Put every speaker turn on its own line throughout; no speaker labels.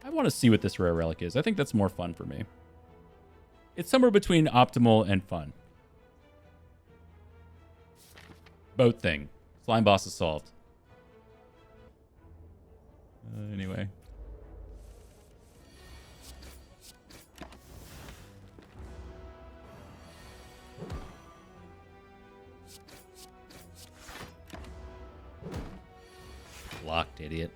I want to see what this rare relic is. I think that's more fun for me. It's somewhere between optimal and fun. Boat thing. Slime boss is solved. Anyway. Locked, idiot.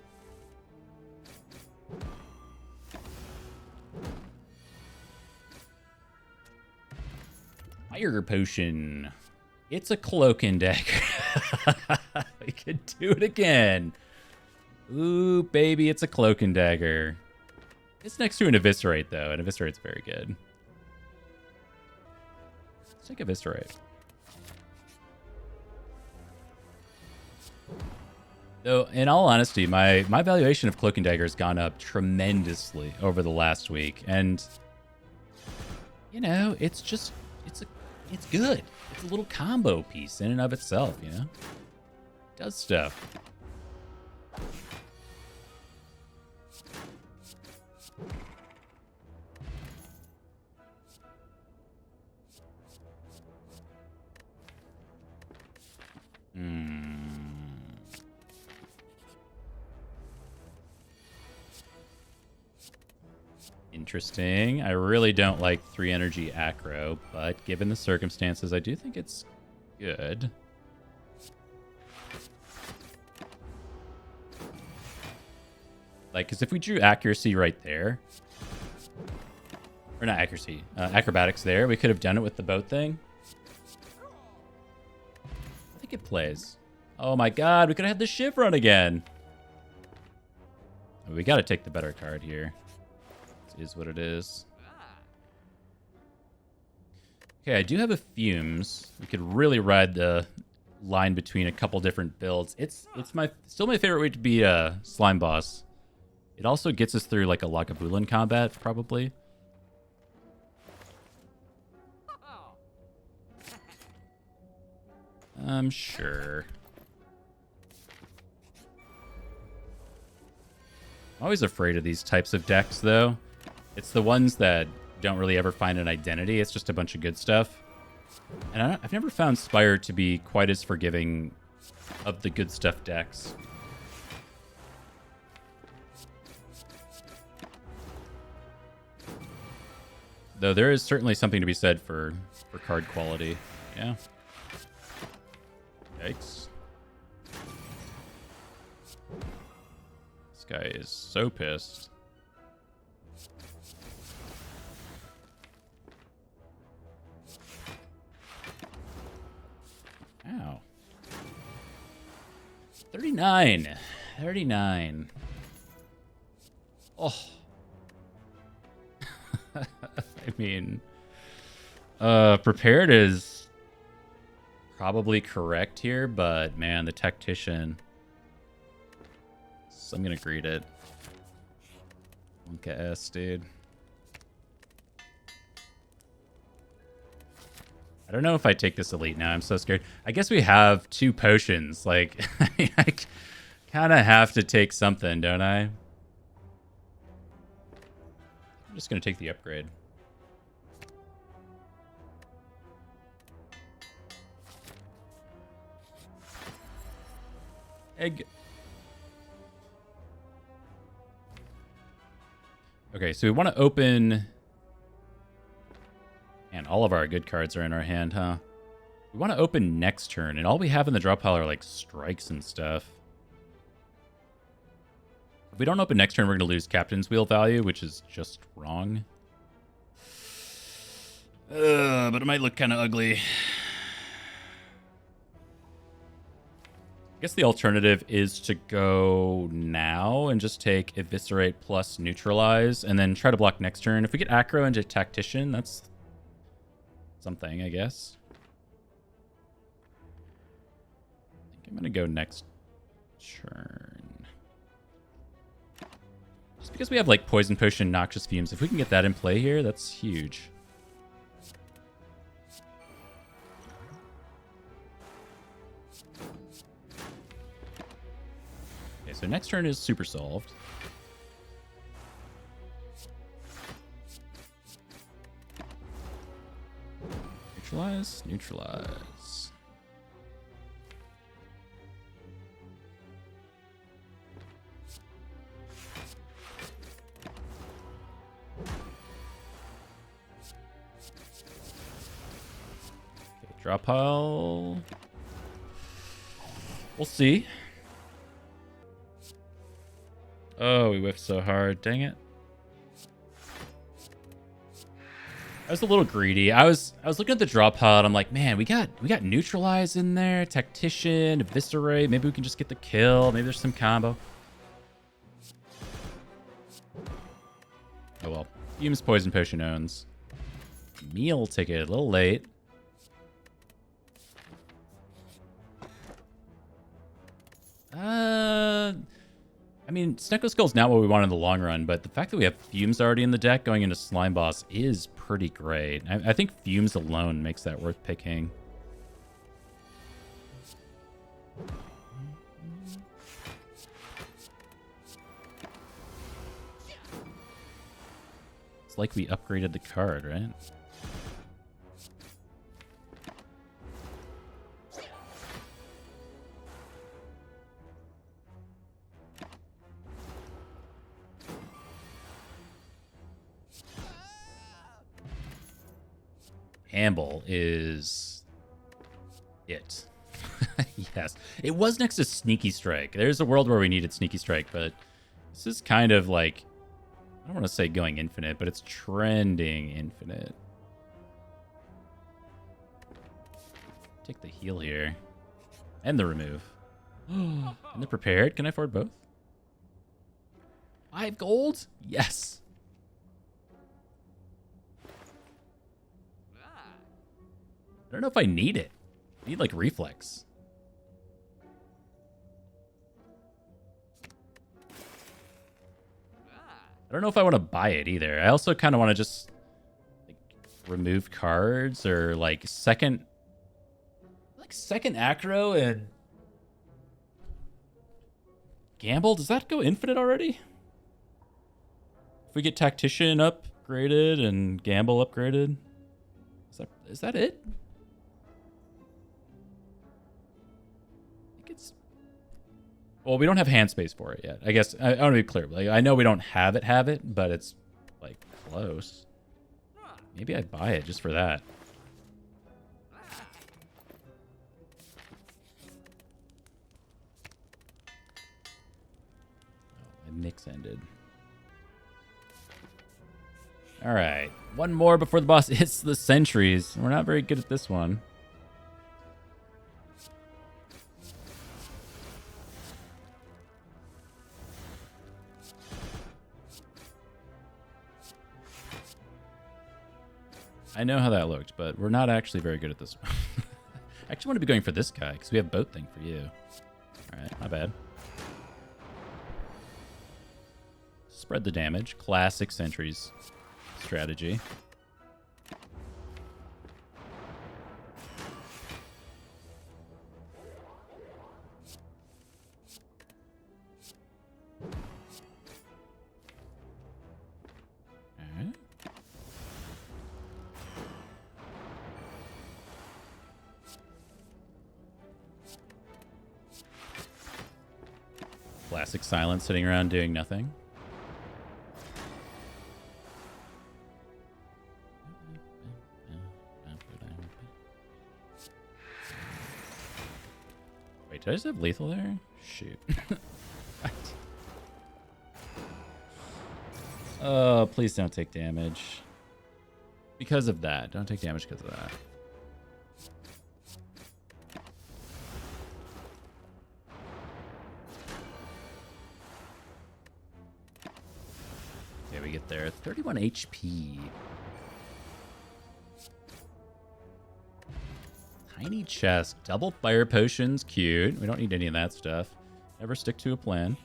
Fire potion. It's a cloak and dagger. We could do it again. Ooh, baby, it's a cloak and dagger. It's next to an eviscerate, though, and eviscerate's very good. Let's take eviscerate. Though, in all honesty, my valuation of cloak and dagger has gone up tremendously over the last week, and you know, it's good. It's a little combo piece in and of itself, you know? It does stuff. Interesting. I really don't like 3 energy acro, but given the circumstances, I do think it's good. Like, because if we drew accuracy right there, or not accuracy, acrobatics there, we could have done it with the boat thing. I think it plays. Oh my god, we could have had the ship run again. We got to take the better card here. Is what it is. Okay, I do have a fumes. We could really ride the line between a couple different builds. It's still my favorite way to be a slime boss. It also gets us through like a Lagavulin combat, probably. I'm sure. I'm always afraid of these types of decks, though. It's the ones that don't really ever find an identity. It's just a bunch of good stuff. And I've never found Spire to be quite as forgiving of the good stuff decks. Though there is certainly something to be said for card quality. Yeah. Yikes. This guy is so pissed. Ow. 39. 39. Oh. I mean, prepared is probably correct here, but man, the tactician. So I'm gonna greet it. Wonka S, dude. I don't know if I take this elite now. I'm so scared. I guess we have 2 potions. Like, I kind of have to take something, don't I? I'm just going to take the upgrade. Egg. Okay, so we want to open... And all of our good cards are in our hand, huh? We want to open next turn, and all we have in the draw pile are like strikes and stuff. If we don't open next turn, we're going to lose Captain's Wheel value, which is just wrong. But it might look kind of ugly. I guess the alternative is to go now and just take Eviscerate plus Neutralize, and then try to block next turn. If we get Acro into Tactician, that's... something, I guess. I think I'm gonna go next turn. Just because we have like Poison Potion, Noxious Fumes, if we can get that in play here, that's huge. Okay, so next turn is super solved. Neutralize, neutralize. Okay, drop pile. We'll see. Oh, we whiffed so hard. Dang it. I was a little greedy. I was looking at the drop pile and I'm like, man, we got neutralize in there, tactician, eviscerate. Maybe we can just get the kill. Maybe there's some combo. Oh well. Fumes, poison potion owns. Meal ticket, a little late. I mean, Snecko Skull's not what we want in the long run, but the fact that we have Fumes already in the deck going into Slime Boss is pretty great. I think Fumes alone makes that worth picking. It's like we upgraded the card, right? Amble is it. Yes. It was next to Sneaky Strike. There's a world where we needed Sneaky Strike, but this is kind of like, I don't want to say going infinite, but it's trending infinite. Take the heal here. And the remove. And the prepared. Can I afford both? 5 gold? Yes. I don't know if I need it. I need like reflex. I don't know if I want to buy it either. I also kind of want to just like, remove cards or like second acro and gamble. Does that go infinite already? If we get tactician upgraded and gamble upgraded, is that it? Well, we don't have hand space for it yet. I guess I want to be clear. Like, I know we don't have it, but it's like close. Maybe I'd buy it just for that. Oh, my mix ended. All right, one more before the boss hits the sentries. We're not very good at this one. I know how that looked, but we're not actually very good at this one. I actually want to be going for this guy, because we have boat thing for you. Alright, not bad. Spread the damage. Classic sentries strategy. Alright. Classic silence sitting around doing nothing. Wait, did I just have lethal there? Shoot. Oh, please don't take damage. Because of that. Don't take damage because of that. Okay, we get there. 31 HP. Tiny chest. Double fire potions. Cute. We don't need any of that stuff. Never stick to a plan.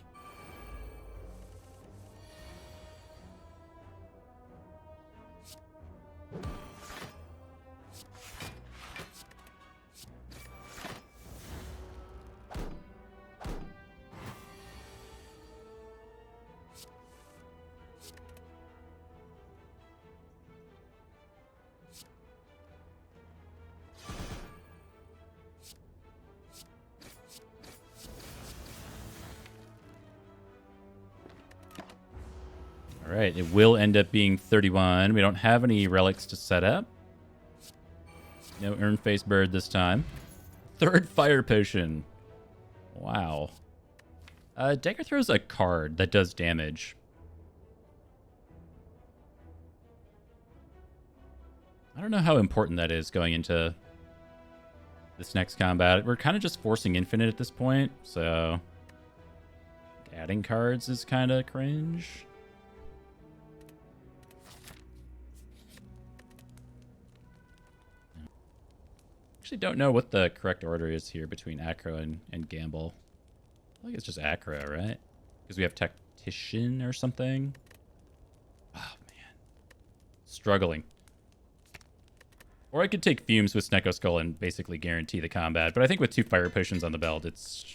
All right, it will end up being 31. We don't have any relics to set up. No Urn Face Bird this time. Third Fire Potion. Wow. Dagger throws a card that does damage. I don't know how important that is going into this next combat. We're kind of just forcing infinite at this point, so adding cards is kind of cringe. Actually don't know what the correct order is here between Acro and Gamble. I think it's just Acro, right? Because we have Tactician or something. Oh, man. Struggling. Or I could take Fumes with Snecko Skull and basically guarantee the combat. But I think with 2 Fire Potions on the belt, it's...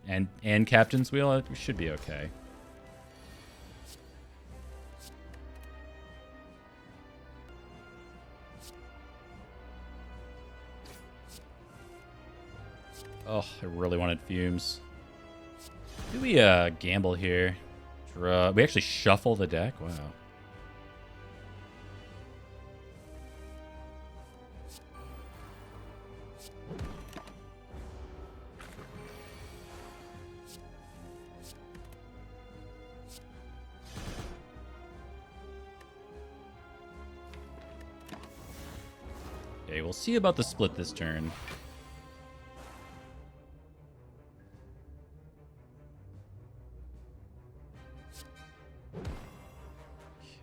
And Captain's Wheel, we should be okay. Oh, I really wanted Fumes. Do we gamble here? Draw. We actually shuffle the deck? Wow. Okay, we'll see about the split this turn.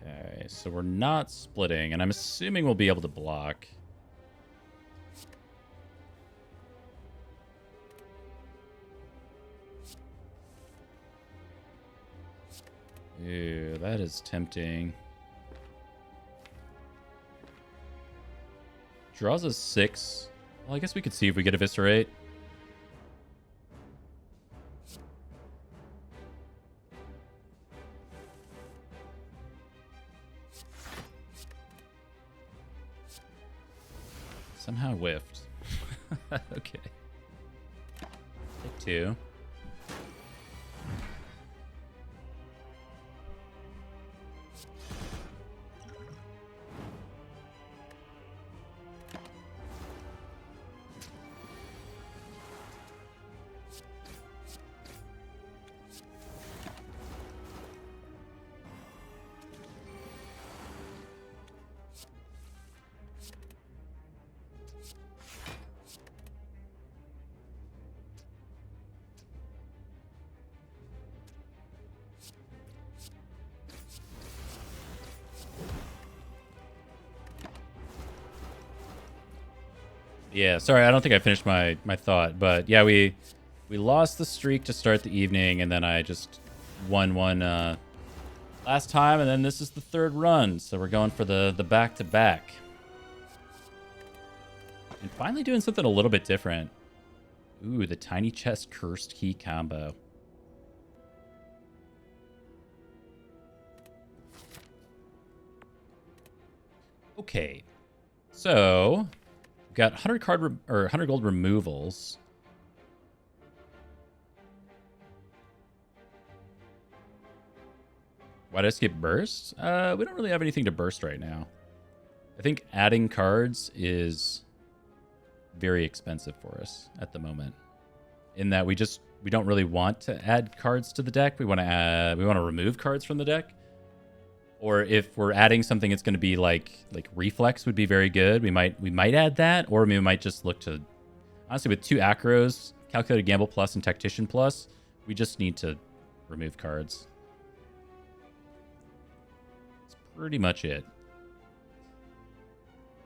Okay, so we're not splitting, and I'm assuming we'll be able to block. Ew, that is tempting. Draws us 6. Well, I guess we could see if we get Eviscerate. Somehow whiffed. Okay. Take 2. Yeah, sorry, I don't think I finished my thought, but yeah, we lost the streak to start the evening, and then I just won one last time, and then this is the 3rd run, so we're going for the back-to-back. And finally doing something a little bit different. Ooh, the Tiny Chest Cursed Key combo. Okay, so got 100 gold removals. Why did I skip burst? We don't really have anything to burst right now. I think adding cards is very expensive for us at the moment. In that we don't really want to add cards to the deck. We want to remove cards from the deck. Or if we're adding something, it's going to be like Reflex would be very good. We might add that, or we might just look to, honestly, with 2 Acros, Calculated Gamble Plus and Tactician Plus, we just need to remove cards. That's pretty much it.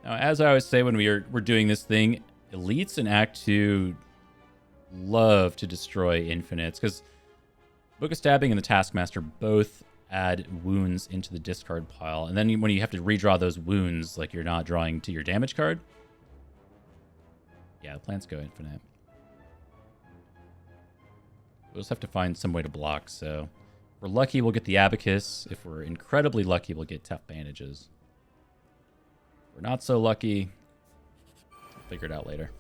Now, as I always say when we're doing this thing, Elites in Act 2 love to destroy infinites, because Book of Stabbing and the Taskmaster both add wounds into the discard pile, and then when you have to redraw those wounds, like you're not drawing to your damage card. Yeah, the plants go infinite. We'll just have to find some way to block, so if we're lucky, we'll get the Abacus. If we're incredibly lucky, we'll get tough bandages. If we're not so lucky, we'll figure it out later.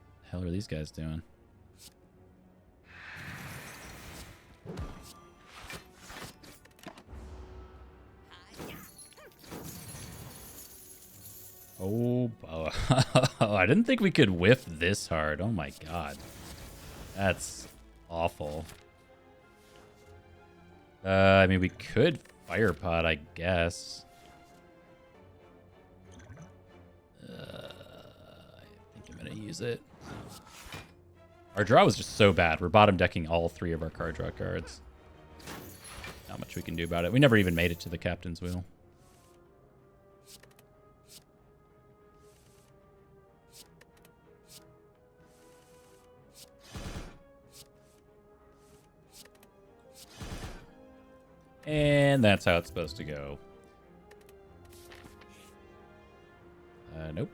What the hell are these guys doing? I didn't think we could whiff this hard. Oh my god. That's awful. I mean, we could fire pot, I guess. I think I'm going to use it. Our draw was just so bad. We're bottom decking all 3 of our card draw cards. Not much we can do about it. We never even made it to the captain's wheel. And that's how it's supposed to go. Nope.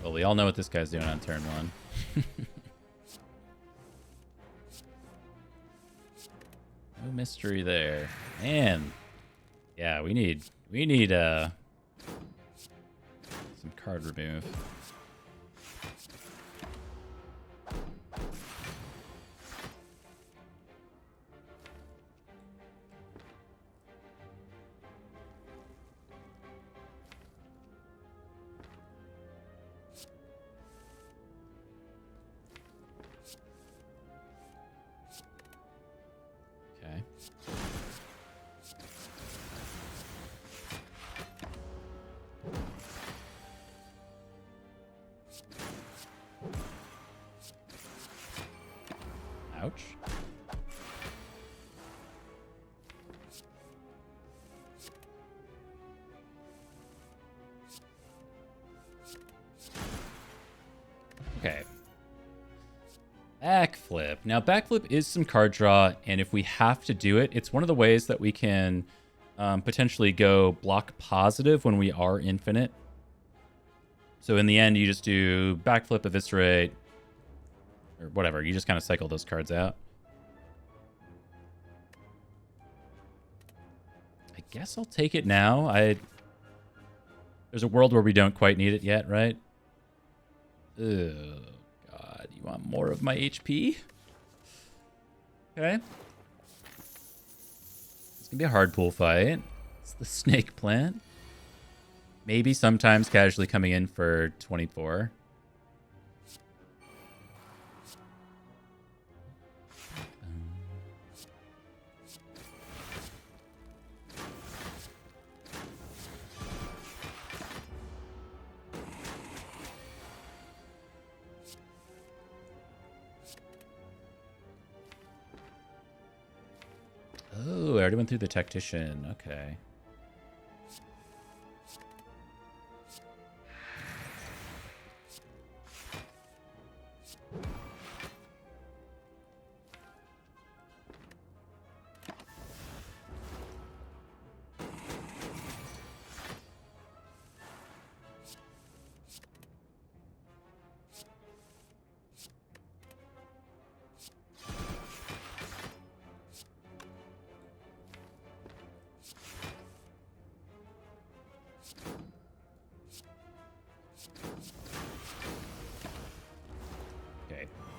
Well, we all know what this guy's doing on turn 1. No mystery there. Man. Yeah, we need some card remove. Okay. Ouch. Okay. Backflip. Now, backflip is some card draw, and if we have to do it, it's one of the ways that we can potentially go block positive when we are infinite. So in the end, you just do backflip, eviscerate, or whatever. You just kind of cycle those cards out. I guess I'll take it now. There's a world where we don't quite need it yet, right? Oh, God. You want more of my HP? Okay. It's going to be a hard pool fight. It's the snake plant. Maybe sometimes casually coming in for 24. Oh, I already went through the tactician. Okay.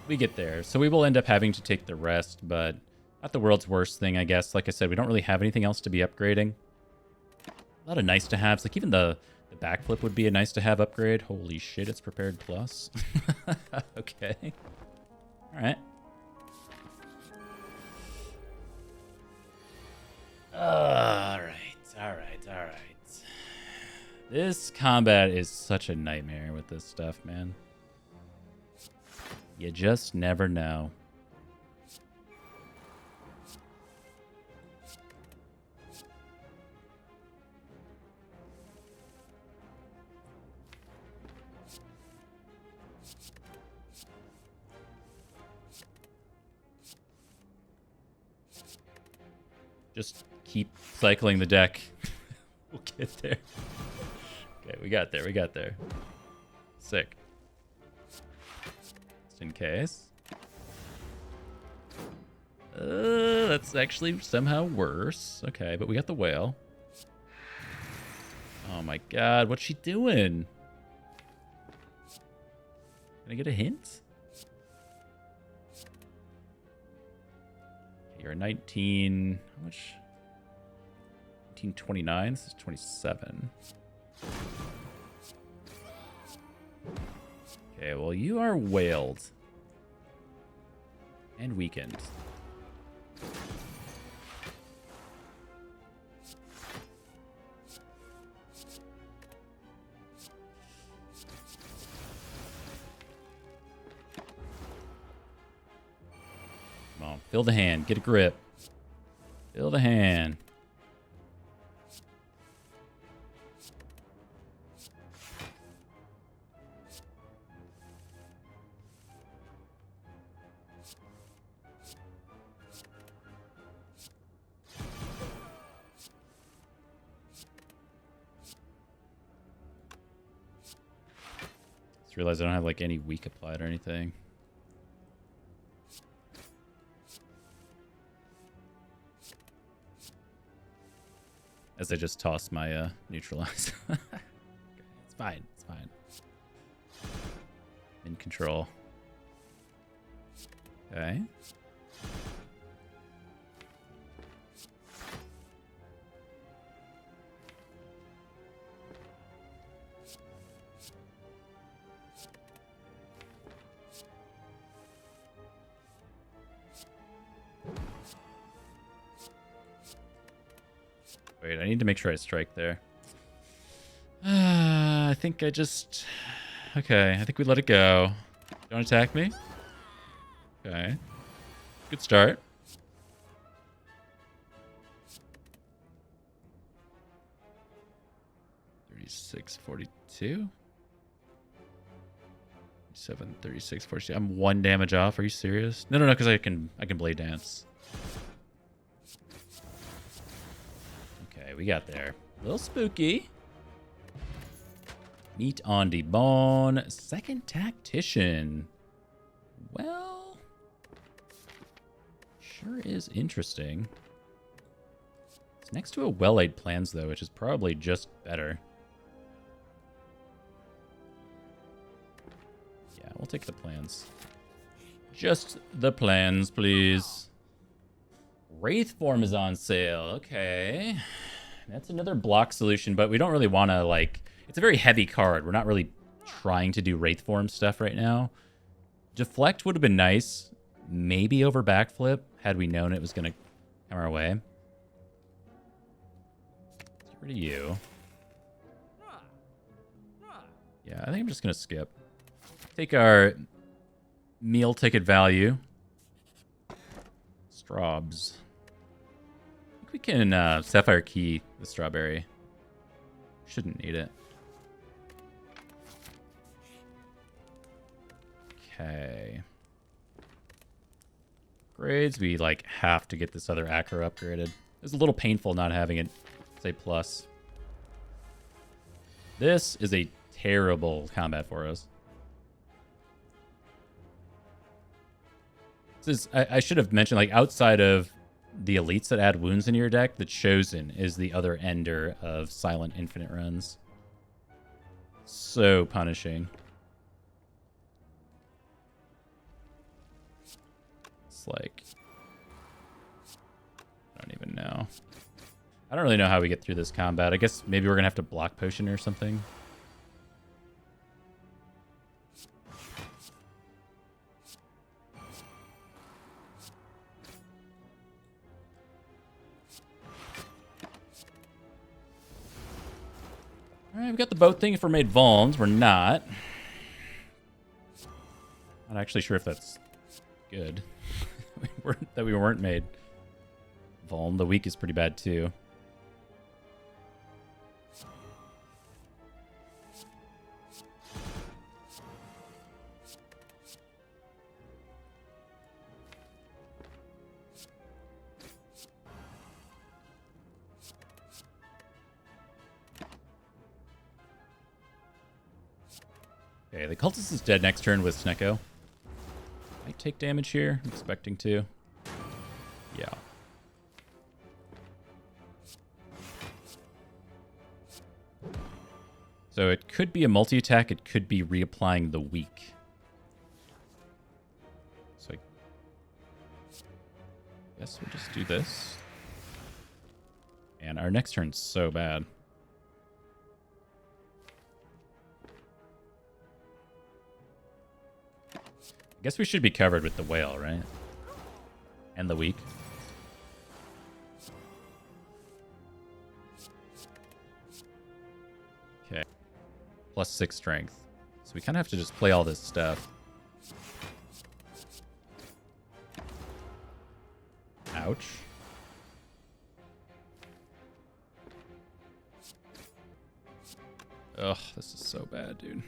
We get there. So we will end up having to take the rest, but not the world's worst thing, I guess. Like I said, we don't really have anything else to be upgrading. A lot of nice to haves. Like even the backflip would be a nice to have upgrade. Holy shit, it's prepared plus. Okay. All right. All right. This combat is such a nightmare with this stuff, man. You just never know. Just keep cycling the deck. We'll get there. Okay, we got there. Sick. In case. That's actually somehow worse. Okay, but we got the whale. Oh my god, what's she doing? Can I get a hint? Okay, you're 19. How much? 1929. This is 27. Okay, well, you are whaled. And weakened. Come on, fill the hand. Get a grip. Fill the hand. Just realized I don't have like any weak applied or anything. As I just toss my neutralize. It's fine. It's fine. In control. Okay. Wait, I need to make sure I strike there. I think I just... Okay, I think we let it go. Don't attack me. Okay. Good start. $36, $42. 7, 36, 42. I'm 1 damage off. Are you serious? No, because I can blade dance. Okay, we got there. A little spooky. Meat on the bone. Second tactician. Well, sure is interesting. It's next to a well-laid plans, though, which is probably just better. Yeah, we'll take the plans. Just the plans, please. Wraith form is on sale. Okay. That's another block solution, but we don't really want to, like... It's a very heavy card. We're not really trying to do Wraith form stuff right now. Deflect would have been nice. Maybe over backflip, had we known it was going to come our way. Get rid of you. Yeah, I think I'm just going to skip. Take our meal ticket value. Straubs. I think we can Sapphire Key the strawberry. Shouldn't need it. Okay. Grades, we like have to get this other Acro upgraded. It's a little painful not having it say plus. This is a terrible combat for us. This is, I should have mentioned, like, outside of the elites that add wounds in your deck, the Chosen is the other ender of Silent Infinite runs. So punishing. It's like... I don't even know. I don't really know how we get through this combat. I guess maybe we're going to have to block potion or something. Alright, we've got the boat thing if we're made vulns. We're not. Not actually sure if that's good. That we weren't made vuln. The weak is pretty bad too. Okay, the cultist is dead next turn with Snecko. Might take damage here. I'm expecting to. Yeah. So it could be a multi-attack. It could be reapplying the weak. Guess we'll just do this. And our next turn's so bad. I guess we should be covered with the whale, right? And the weak. Okay. +6 strength. So we kind of have to just play all this stuff. Ouch. Ugh, this is so bad, dude.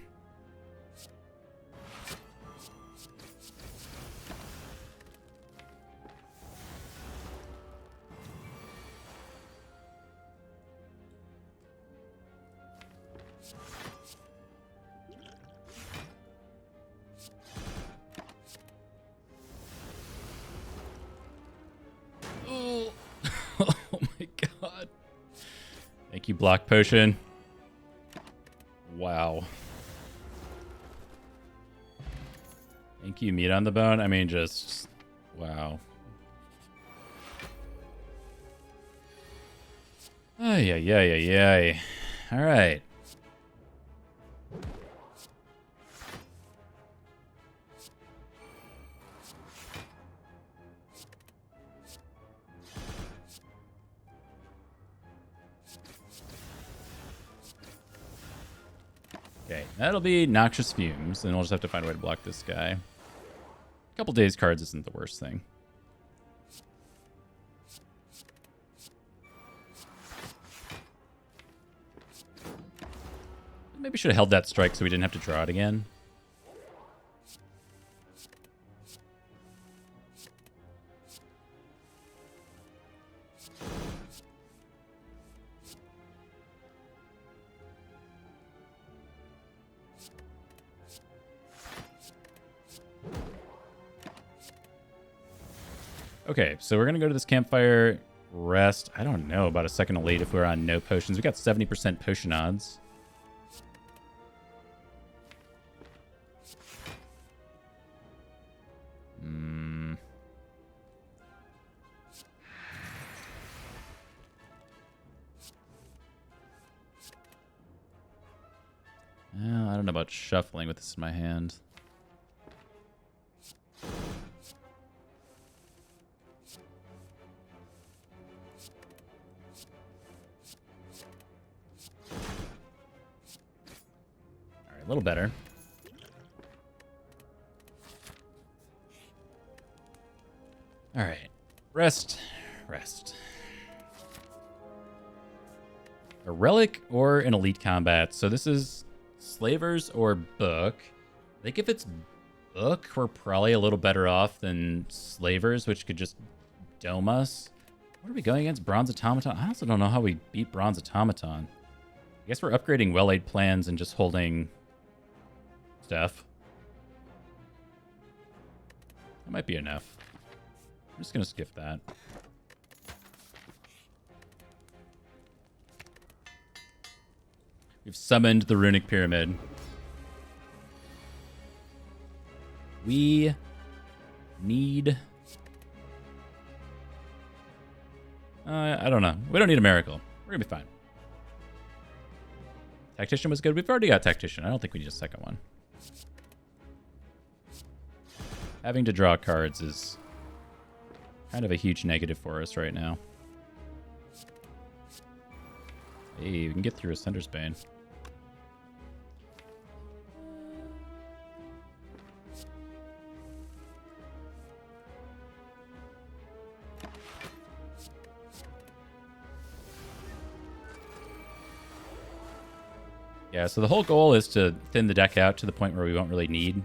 Oh. Oh my god. Thank you, block potion. Wow. Thank you, meat on the bone. I mean, just wow. Ay, ay, ay, ay, ay. All right. Okay, that'll be Noxious Fumes, and we'll just have to find a way to block this guy. A couple days cards isn't the worst thing. Maybe should have held that strike so we didn't have to draw it again. Okay, so we're going to go to this campfire, rest. I don't know about a second late if we're on no potions. We got 70% potion odds. Well, I don't know about shuffling with this in my hand. A little better. All right. Rest. Rest. A relic or an elite combat. So this is slavers or book. I think if it's book, we're probably a little better off than slavers, which could just dome us. What are we going against? Bronze Automaton? I also don't know how we beat Bronze Automaton. I guess we're upgrading well-laid plans and just holding stuff. That might be enough. I'm just gonna skip that. We've summoned the Runic Pyramid. We need... I don't know. We don't need a miracle. We're gonna be fine. Tactician was good. We've already got Tactician. I don't think we need a second one. Having to draw cards is kind of a huge negative for us right now. Hey, we can get through a Sender's Bane. Yeah, so the whole goal is to thin the deck out to the point where we won't really need.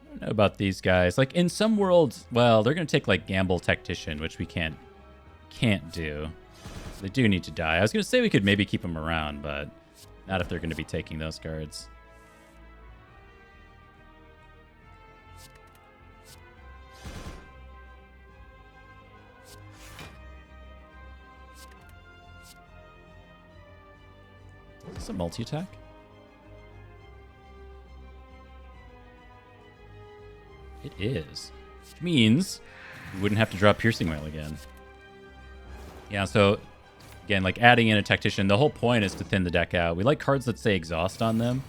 I don't know about these guys. Like, in some worlds, well, they're going to take, like, Gamble Tactician, which we can't do. They do need to die. I was going to say we could maybe keep them around, but not if they're going to be taking those cards. Is this a multi-attack? It is. Which means we wouldn't have to draw Piercing Wail again. Yeah, so again, like adding in a Tactician, the whole point is to thin the deck out. We like cards that say Exhaust on them.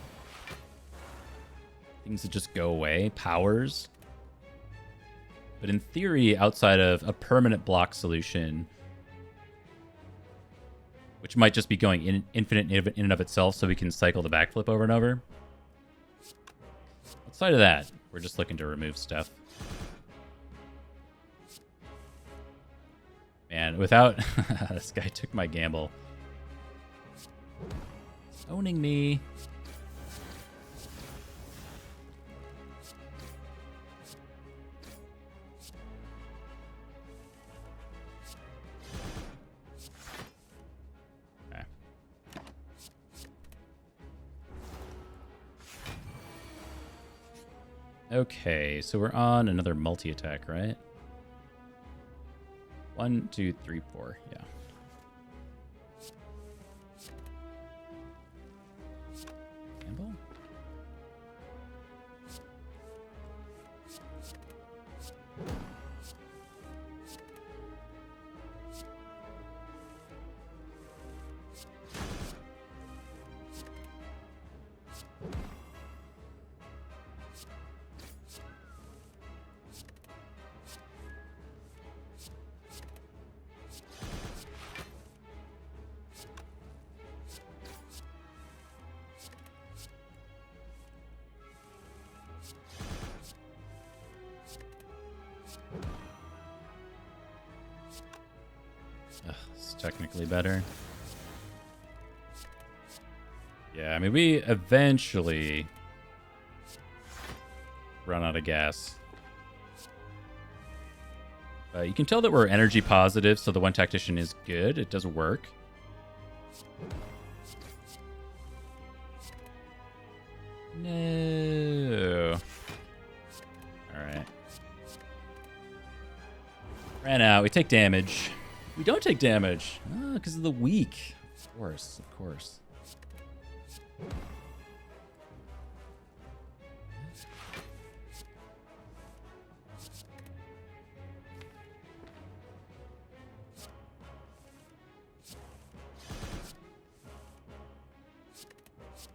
Things that just go away. Powers. But in theory, outside of a permanent block solution, which might just be going infinite in and of itself so we can cycle the backflip over and over. Outside of that, we're just looking to remove stuff. Man, without... this guy took my gamble. He's owning me. Okay, so we're on another multi-attack, right? 1, 2, 3, 4, yeah. Gamble? It's technically better. Yeah, I mean, we eventually run out of gas. You can tell that we're energy positive, so the one Tactician is good. It does work. No. Alright. Ran out. We take damage. We don't take damage. Oh, because of the weak. Of course, of course.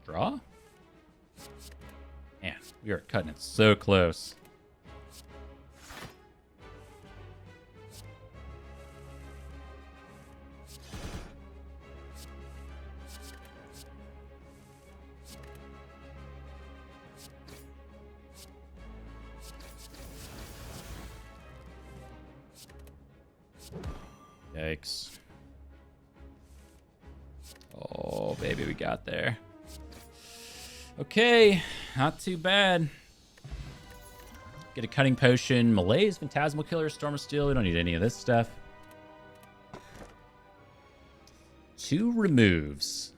Draw? Man, we are cutting it so close. Yikes. Oh, baby, we got there. Okay, not too bad. Get a Cutting Potion. Malaise, Phantasmal Killer, Storm of Steel. We don't need any of this stuff. 2 removes.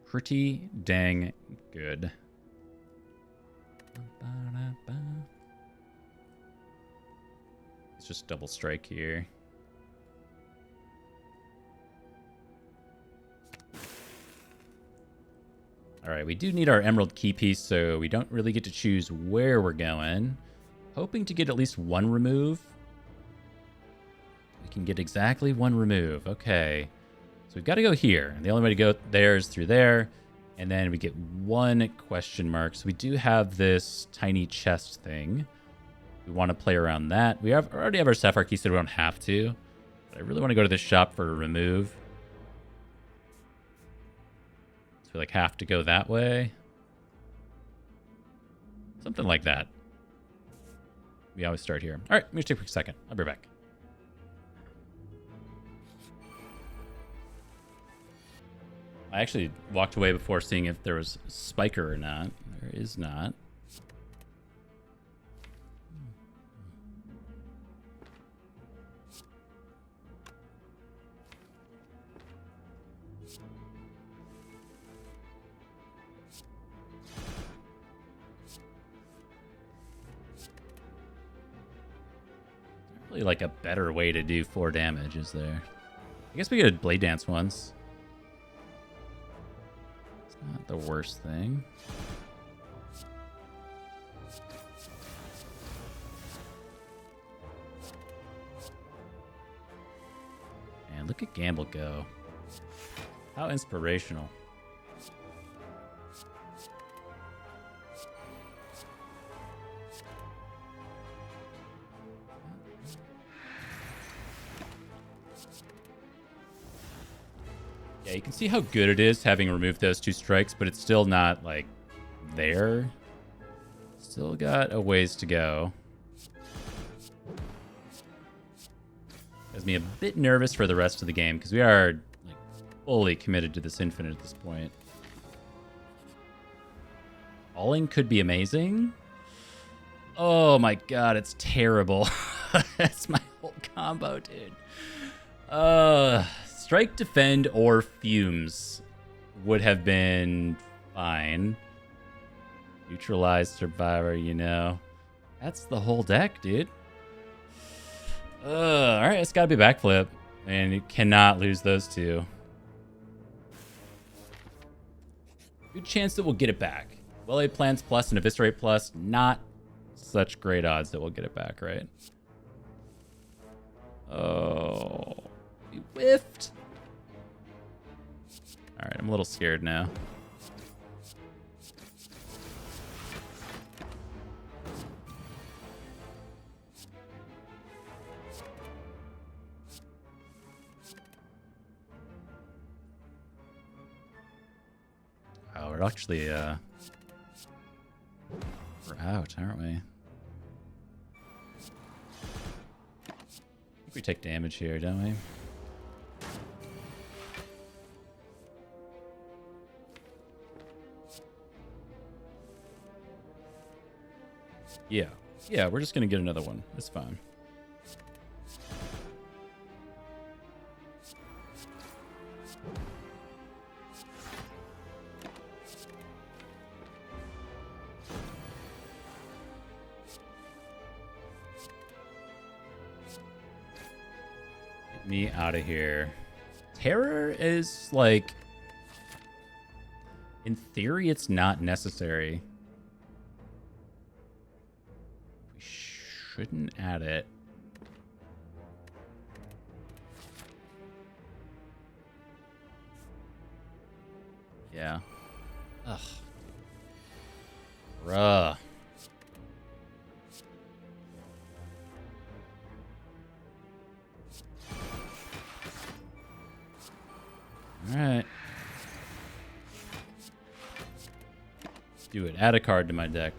Pretty dang good. It's just double strike here. All right, we do need our Emerald Key piece, so we don't really get to choose where we're going. Hoping to get at least 1 remove. We can get exactly 1 remove. Okay. So we've got to go here. And the only way to go there is through there. And then we get 1 question mark. So we do have this tiny chest thing. We want to play around that. We already have our Sapphire Key, so we don't have to. But I really want to go to this shop for a remove. We like have to go that way. Something like that. We always start here. All right, let me just take a quick second. I'll be back. I actually walked away before seeing if there was Spiker or not. There is not. Really like a better way to do 4 damage, is there? I guess we could Blade Dance once. It's not the worst thing. look at Gamble go. How inspirational. Yeah, you can see how good it is having removed those 2 strikes, but it's still not, like, there. Still got a ways to go. Has me a bit nervous for the rest of the game, because we are like, fully committed to this infinite at this point. Falling could be amazing. Oh my god, it's terrible. That's my whole combo, dude. Strike, defend, or fumes would have been fine. Neutralize, survivor, you know. That's the whole deck, dude. Alright, it's gotta be backflip. And you cannot lose those 2. Good chance that we'll get it back. Well-laid plans plus and eviscerate plus, not such great odds that we'll get it back, right? Oh, we whiffed. All right, I'm a little scared now. Oh, we're actually, we're out, aren't we? I think we take damage here, don't we? Yeah. Yeah, we're just gonna get another one. It's fine. Get me out of here. Terror is like... In theory, it's not necessary. Shouldn't add it. Yeah. Ugh. Bruh. Alright. Do it. Add a card to my deck.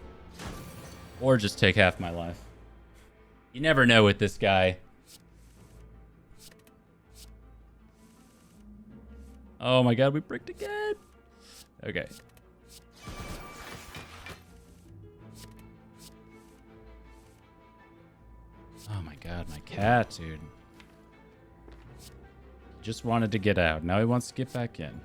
Or just take half my life. You never know with this guy. Oh my god, we bricked again. Okay. Oh my god, my cat, dude. He just wanted to get out. Now he wants to get back in.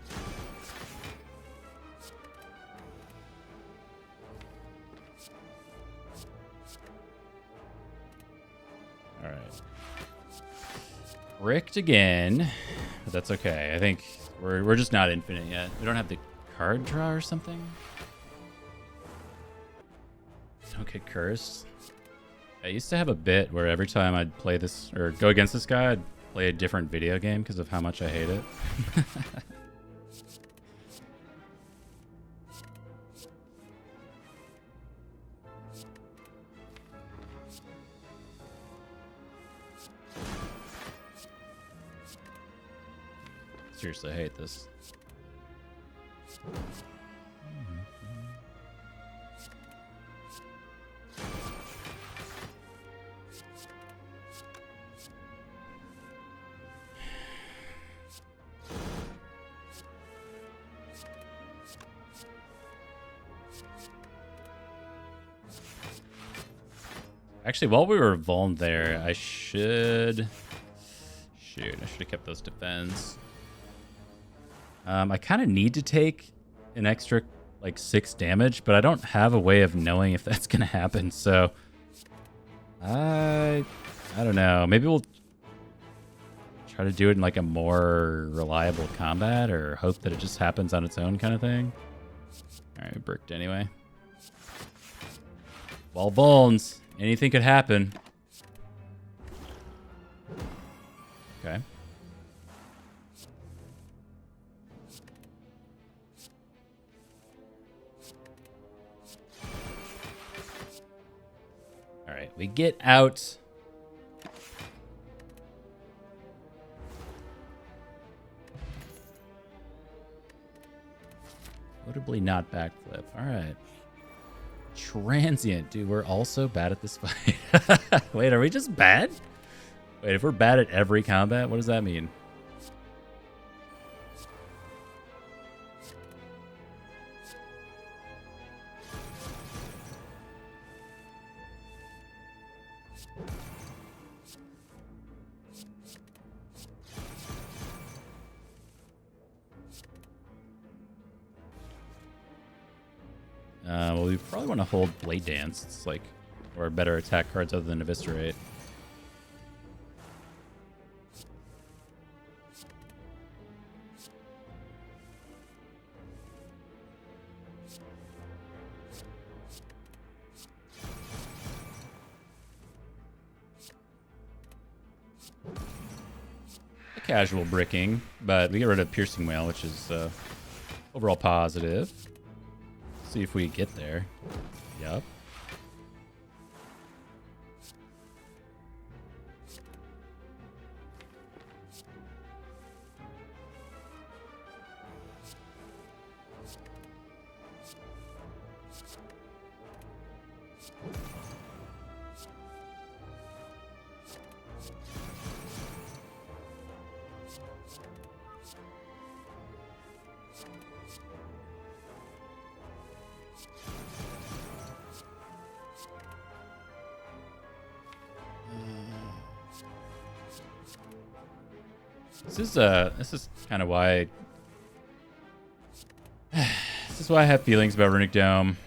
Bricked again, but that's okay. I think we're just not infinite yet. We don't have the card draw or something. Don't get cursed. I used to have a bit where every time I'd play this or go against this guy, I'd play a different video game because of how much I hate it. Seriously, I hate this. Actually, while we were vuln there, I should... Shoot, I should have kept those defense. I kind of need to take an extra, like, 6 damage, but I don't have a way of knowing if that's going to happen, so... I don't know. Maybe we'll try to do it in, like, a more reliable combat, or hope that it just happens on its own kind of thing. Alright, we bricked anyway. Wall bones. Anything could happen. Okay. We get out. Notably not backflip. All right. Transient. Dude, we're also bad at this fight. Wait, are we just bad? Wait, if we're bad at every combat, what does that mean? Well, we probably want to hold Blade Dance. It's like, or better attack cards other than Eviscerate. A casual bricking, but we get rid of Piercing Whale, which is overall positive. See if we get there. Yup. This is kind of why this is why I have feelings about Runic Dome.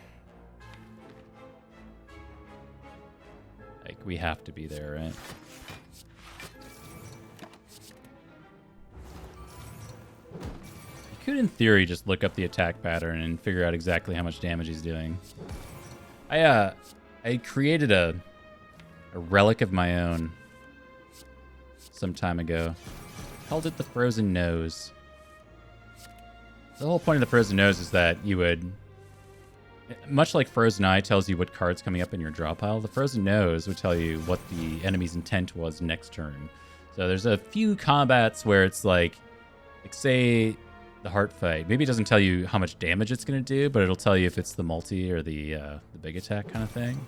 Like, we have to be there, right? You could, in theory, just look up the attack pattern and figure out exactly how much damage he's doing. I created a relic of my own some time ago. Called it the Frozen Nose. The whole point of the Frozen Nose is that you would, much like Frozen Eye tells you what card's coming up in your draw pile, the Frozen Nose would tell you what the enemy's intent was next turn. So there's a few combats where it's like say the Heart Fight. Maybe it doesn't tell you how much damage it's going to do, but it'll tell you if it's the multi or the big attack kind of thing.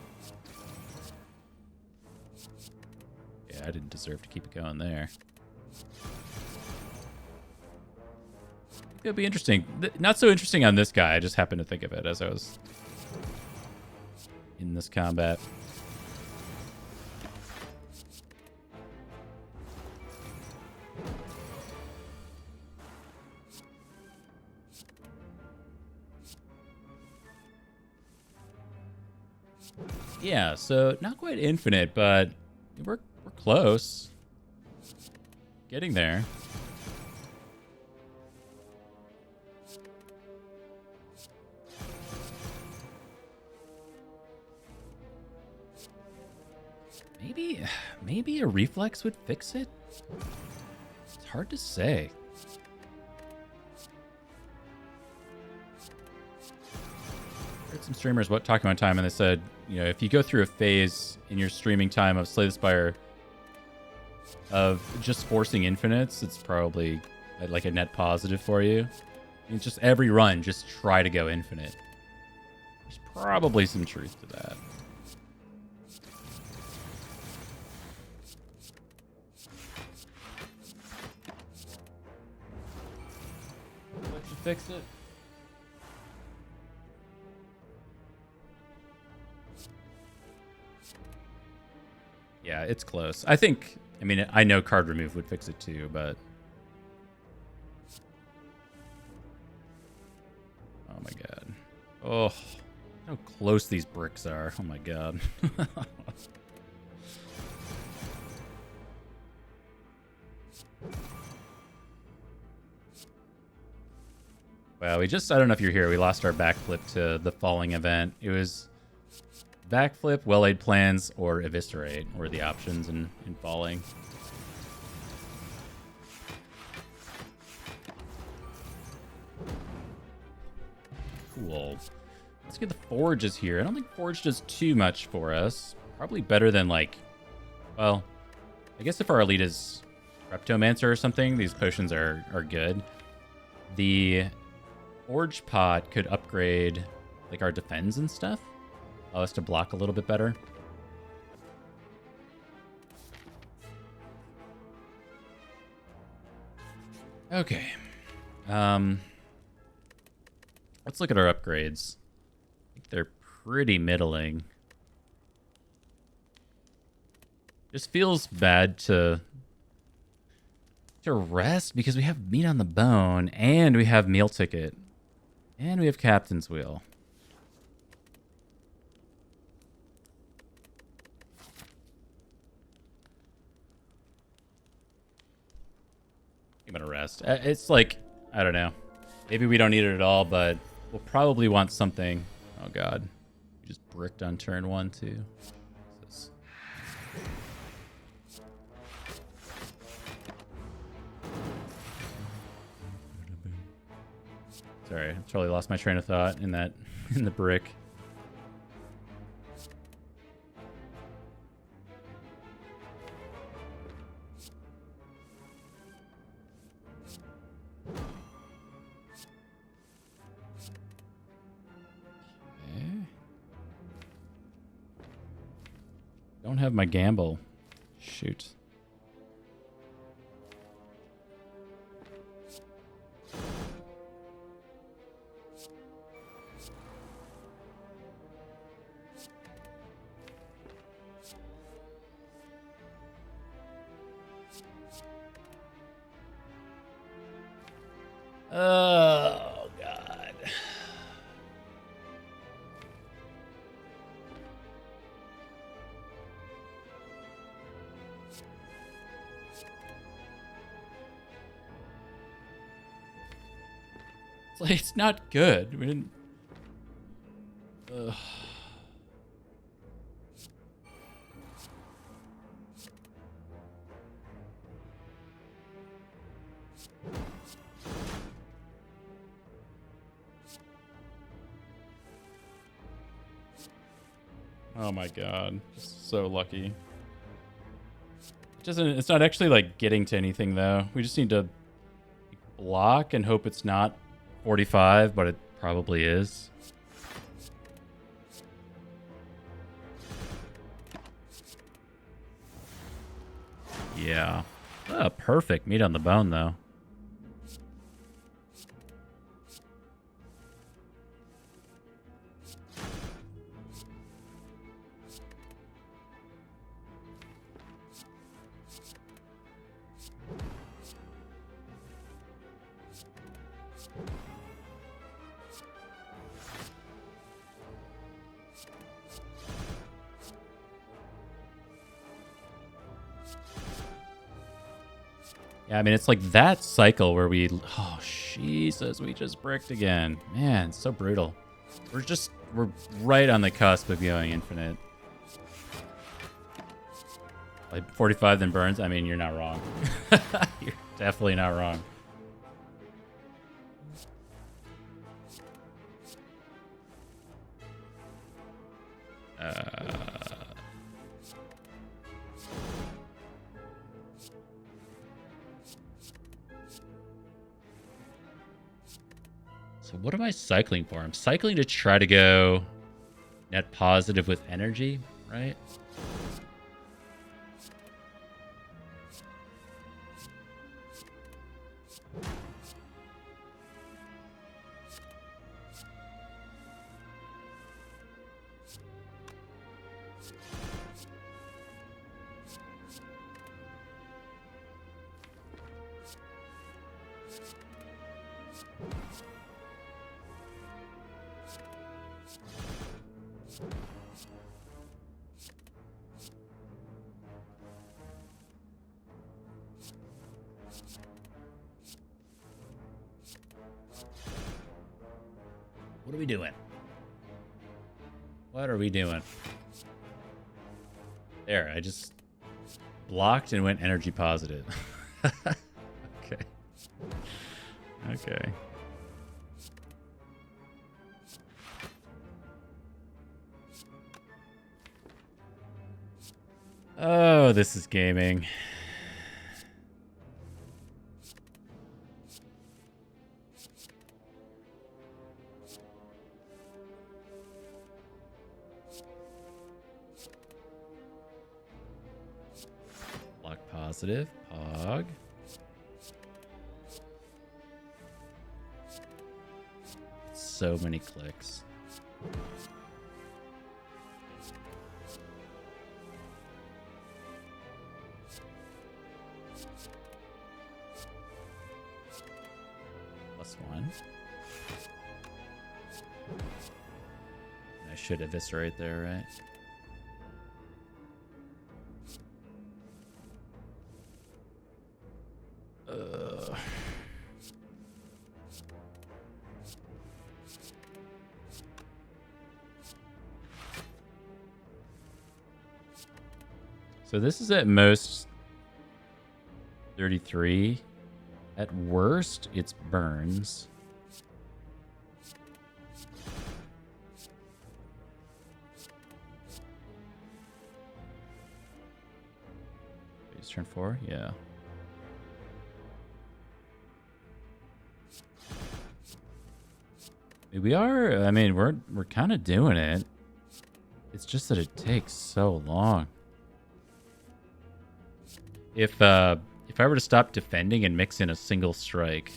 Yeah, I didn't deserve to keep it going there. It'll be interesting. Not so interesting on this guy. I just happened to think of it as I was in this combat. Yeah, so not quite infinite, but we're close. Getting there. Maybe a reflex would fix it? It's hard to say. I heard some streamers talking one time, and they said, you know, if you go through a phase in your streaming time of Slay the Spire of just forcing infinites, it's probably like a net positive for you. I mean, just every run, just try to go infinite. There's probably some truth to that. Fix it. Yeah, it's close. I think, I mean, I know card remove would fix it too, but... Oh my god. Oh, how close these bricks are. Oh my god. Well, I don't know if you're here, we lost our backflip to the falling event. It was backflip, well-laid plans, or eviscerate were the options in falling. Cool. Let's get the Forges here. I don't think Forge does too much for us. Probably better than, like, well, I guess if our elite is Reptomancer or something, these potions are good. The Forge Pot could upgrade, like, our defense and stuff. Allow us to block a little bit better. Okay. Let's look at our upgrades. I think they're pretty middling. Just feels bad to rest because we have meat on the bone, and we have meal ticket, and we have captain's wheel. I'm gonna rest. It's like, I don't know. Maybe we don't need it at all, but we'll probably want something. Oh god. We just bricked on turn 1 too. Sorry, I totally lost my train of thought in that in the brick. Don't have my gamble. Shoot. Oh, God. It's like, it's not good. We didn't... Ugh. Oh my god. Just so lucky. It's not actually like getting to anything though. We just need to block and hope it's not 45, but it probably is. Yeah. Oh, perfect. Meat on the bone though. Yeah, I mean, it's like that cycle where we... Oh, Jesus, we just bricked again. Man, it's so brutal. We're right on the cusp of going infinite. Like 45 then burns? I mean, you're not wrong. You're definitely not wrong. So what am I cycling for? I'm cycling to try to go net positive with energy, right? What are we doing? What are we doing? There, I just blocked and went energy positive. Okay. Okay. Oh, this is gaming. Block positive. Pog. So many clicks. +1. I should eviscerate there, right? So this is at most 33. At worst, it's burns. It's turn 4? Yeah. We are, I mean, we're kind of doing it. It's just that it takes so long. If I were to stop defending and mix in a single strike,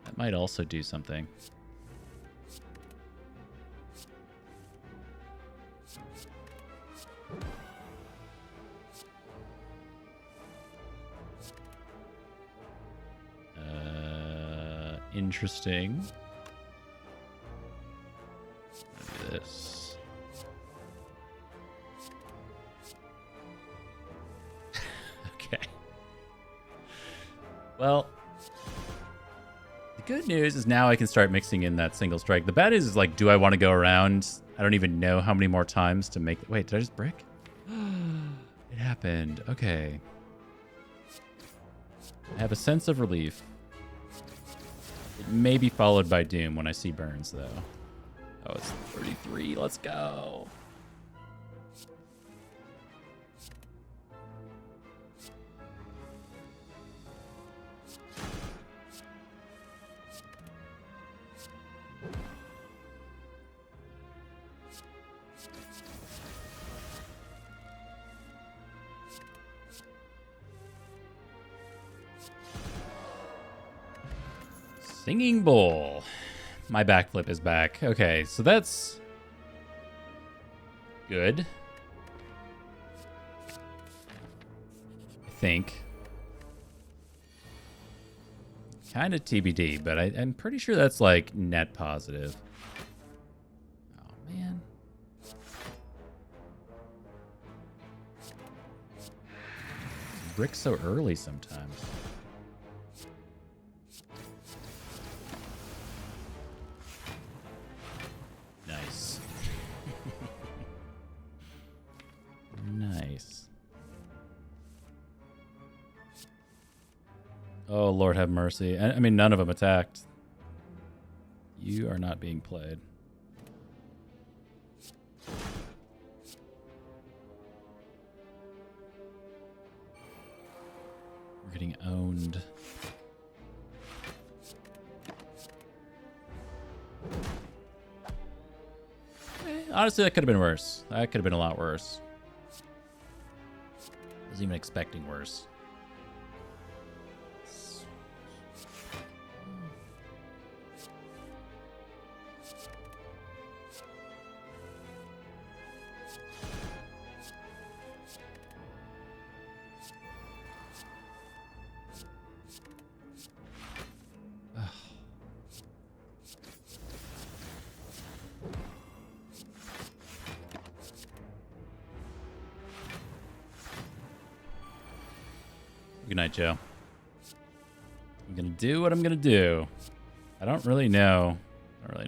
that might also do something. Interesting. This. Okay. Well, the good news is now I can start mixing in that single strike. The bad news is, like, do I want to go around? I don't even know how many more times to make... Wait, did I just brick? It happened. Okay. I have a sense of relief. It may be followed by doom when I see burns, though. Oh, it's 33. Let's go. Singing Bowl. My backflip is back. Okay, so that's good. I think. Kind of TBD, but I'm pretty sure that's like net positive. Oh, man. Brick so early sometimes. Nice. Nice. Oh, Lord have mercy. I mean, none of them attacked. You are not being played. We're getting owned. Honestly, that could have been worse. That could have been a lot worse. I was even expecting worse. Good night, Joe. I'm gonna do what I'm gonna do. I don't really know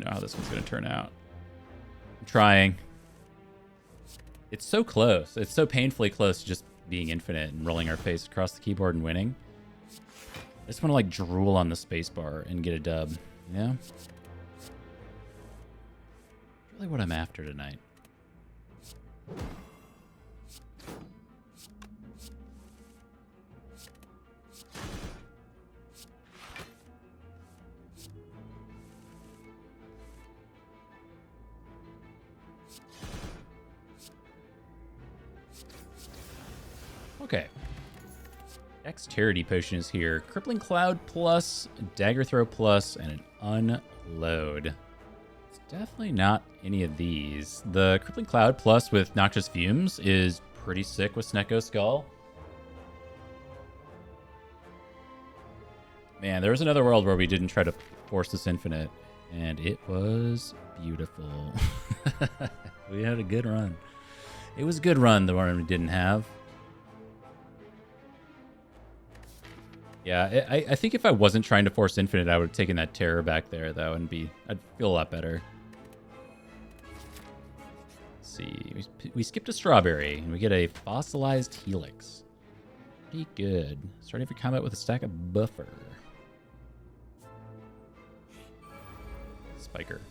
how this one's gonna turn out. I'm trying. It's so close. It's so painfully close to just being infinite and rolling our face across the keyboard and winning. I just want to like drool on the spacebar and get a dub. You know? That's really what I'm after tonight. Okay. Dexterity potion is here. Crippling Cloud plus, Dagger Throw plus, and an Unload. It's definitely not any of these. The Crippling Cloud plus with Noxious Fumes is pretty sick with Snecko Skull. Man, there was another world where we didn't try to force this infinite, and it was beautiful. We had a good run. It was a good run, the one we didn't have. Yeah, I think if I wasn't trying to force infinite, I would have taken that terror back there, though, and I'd feel a lot better. Let's see. We skipped a strawberry, and we get a fossilized helix. Pretty good. Starting for combat with a stack of buffer. Spiker.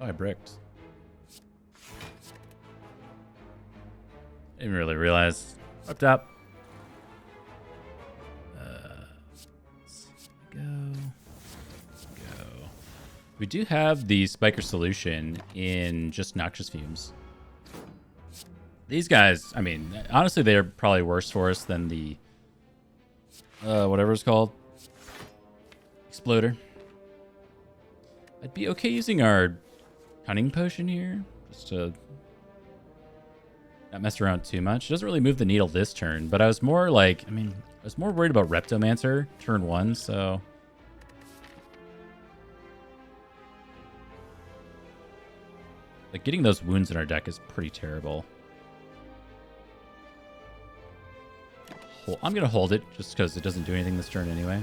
Oh, I bricked. Didn't really realize. Up top. Let's go. We do have the Spiker solution in just Noxious Fumes. These guys, I mean, honestly, they're probably worse for us than the whatever it's called. Exploder. I'd be okay using our Cunning Potion here, just to not mess around too much. It doesn't really move the needle this turn, but I was more like, I was more worried about Reptomancer turn 1, so... Like, getting those wounds in our deck is pretty terrible. I'm going to hold it, just because it doesn't do anything this turn anyway.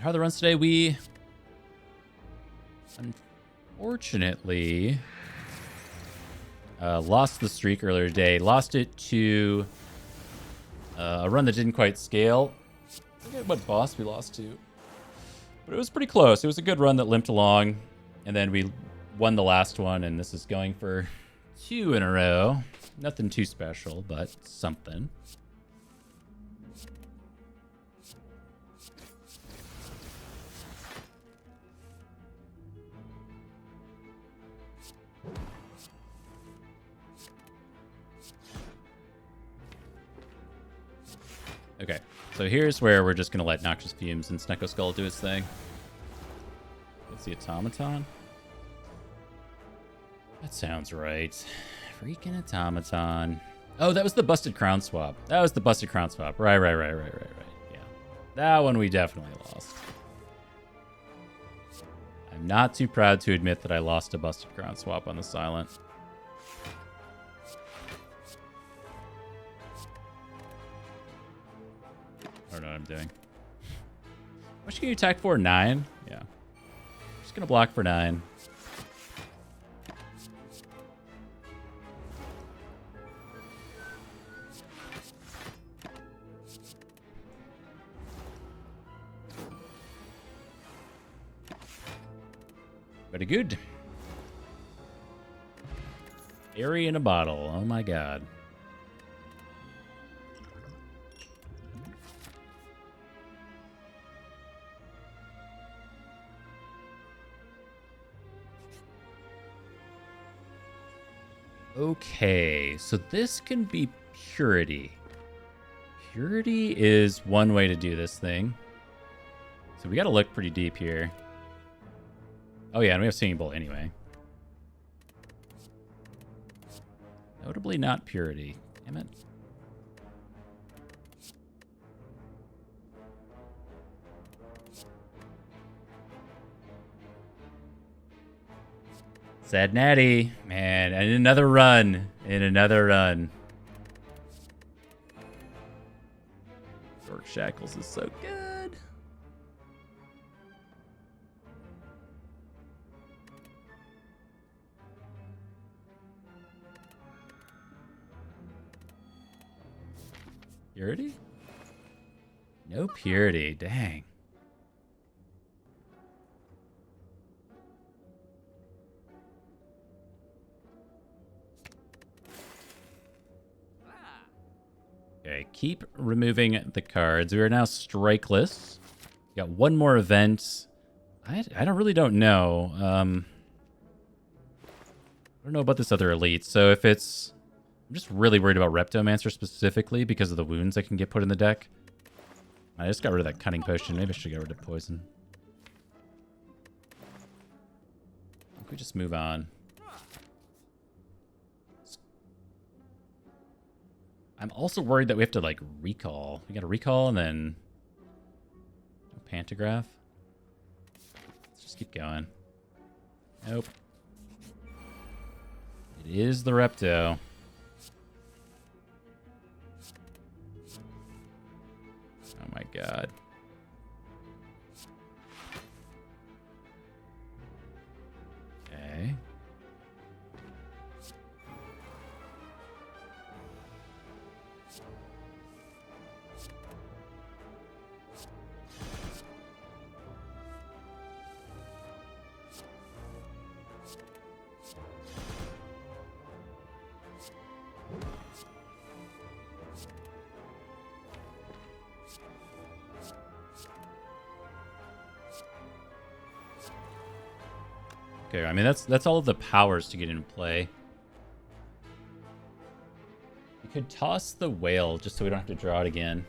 How are the runs today? We unfortunately lost the streak earlier today. Lost it to a run that didn't quite scale. I forget what boss we lost to, but it was pretty close. It was a good run that limped along, and then we won the last one, and this is going for 2 in a row. Nothing too special, but something. Okay, so here's where we're just going to let Noxious Fumes and Snecko Skull do its thing. It's the Automaton. That sounds right. Freaking Automaton. Oh, that was the Busted Crown Swap. That was the Busted Crown Swap. Right. Yeah. That one we definitely lost. I'm not too proud to admit that I lost a Busted Crown Swap on the Silent. I don't know what I'm doing. How much can you attack for? 9? Yeah. Just gonna block for 9. Very good. Airy in a bottle. Oh my god. Okay, so this can be Purity. Purity is one way to do this thing. So we gotta look pretty deep here. Oh yeah, and we have Singing Bolt anyway. Notably not Purity. Damn it. Sad Natty, man, and another run. Dork Shackles is so good. Purity? No purity, dang. Okay, keep removing the cards. We are now strikeless. We got one more event. I don't know. I don't know about this other elite. So if it's... I'm just really worried about Reptomancer specifically because of the wounds that can get put in the deck. I just got rid of that Cunning Potion. Maybe I should get rid of Poison. I think we just move on. I'm also worried that we have to, like, recall. We got to recall and then... Pantograph. Let's just keep going. Nope. It is the Repto. Oh my god. Okay. Okay, I mean that's all of the powers to get into play. We could toss the whale just so we don't have to draw it again.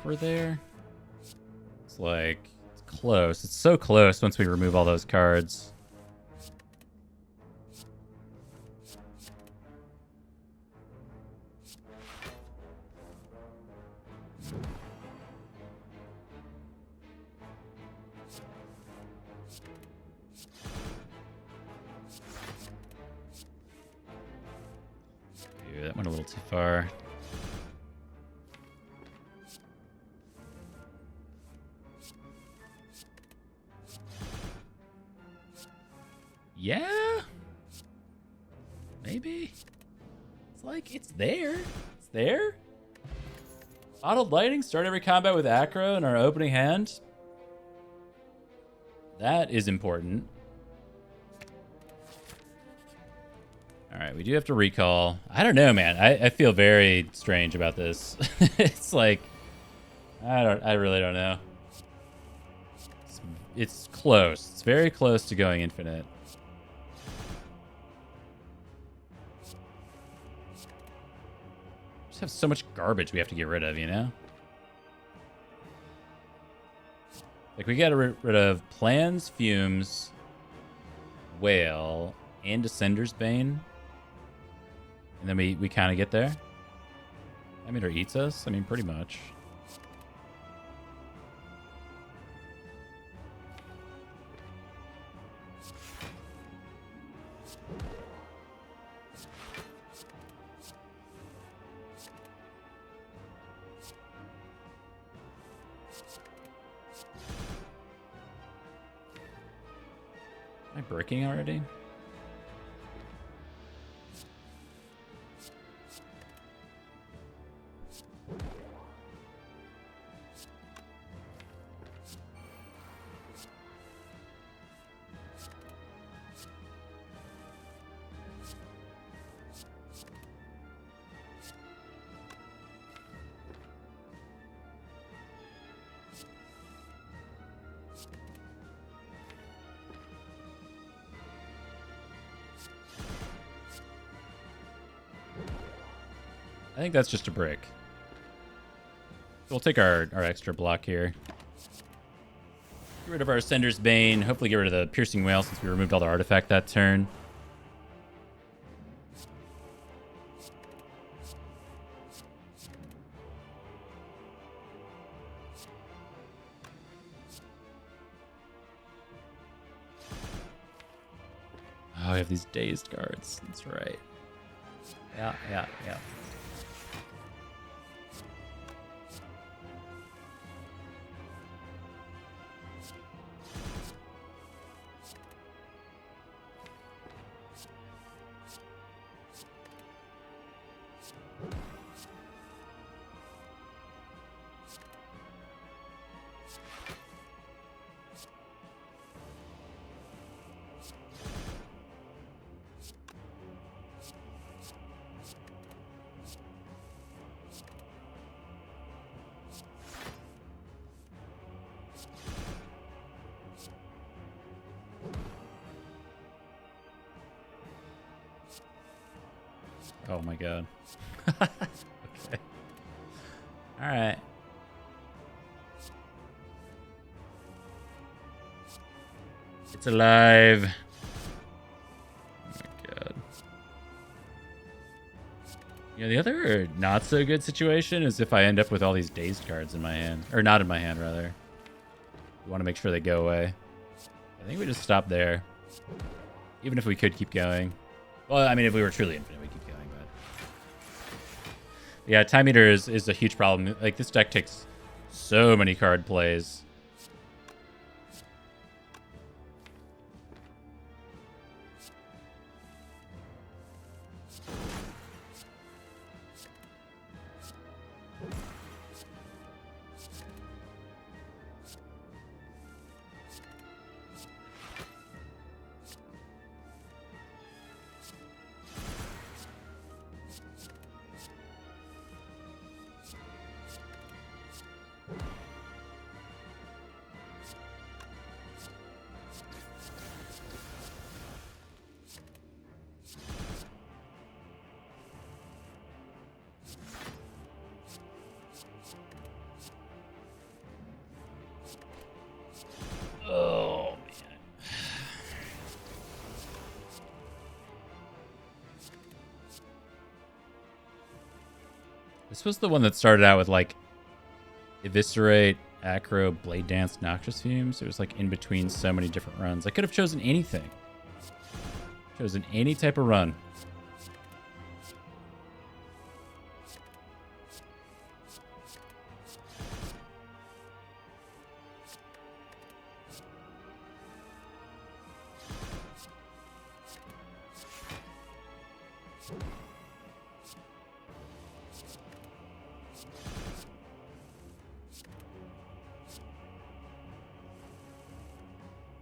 We're there. It's like it's close. It's so close once we remove all those cards. Dude, that went a little too far. Yeah? Maybe? It's like, it's there. It's there. Bottled Lightning, start every combat with Acro in our opening hand. That is important. Alright, we do have to recall. I don't know, man. I feel very strange about this. It's like, I really don't know. It's close. It's very close to going infinite. Have so much garbage we have to get rid of, you know? Like, we gotta rid of Plans, Fumes, Whale, and Descender's Bane. And then we kind of get there. I mean, or eats us? I mean, pretty much. Am I breaking already? I think that's just a brick. So we'll take our extra block here. Get rid of our Ascender's Bane. Hopefully get rid of the Piercing Whale since we removed all the artifact that turn. Oh, we have these dazed cards. That's right. Yeah. Oh my god. Okay. All right. It's alive. Oh my god. Yeah, the other not so good situation is if I end up with all these dazed cards in my hand. Or not in my hand, rather. We want to make sure they go away. I think we just stop there. Even if we could keep going. Well, I mean, if we were truly infinite, we keep going, but... Yeah, Time Eater is a huge problem. Like, this deck takes so many card plays. Oh, man. This was the one that started out with, like, Eviscerate, Acro, Blade Dance, Noxious Fumes. It was, like, in between so many different runs. I could have chosen anything. Chosen any type of run.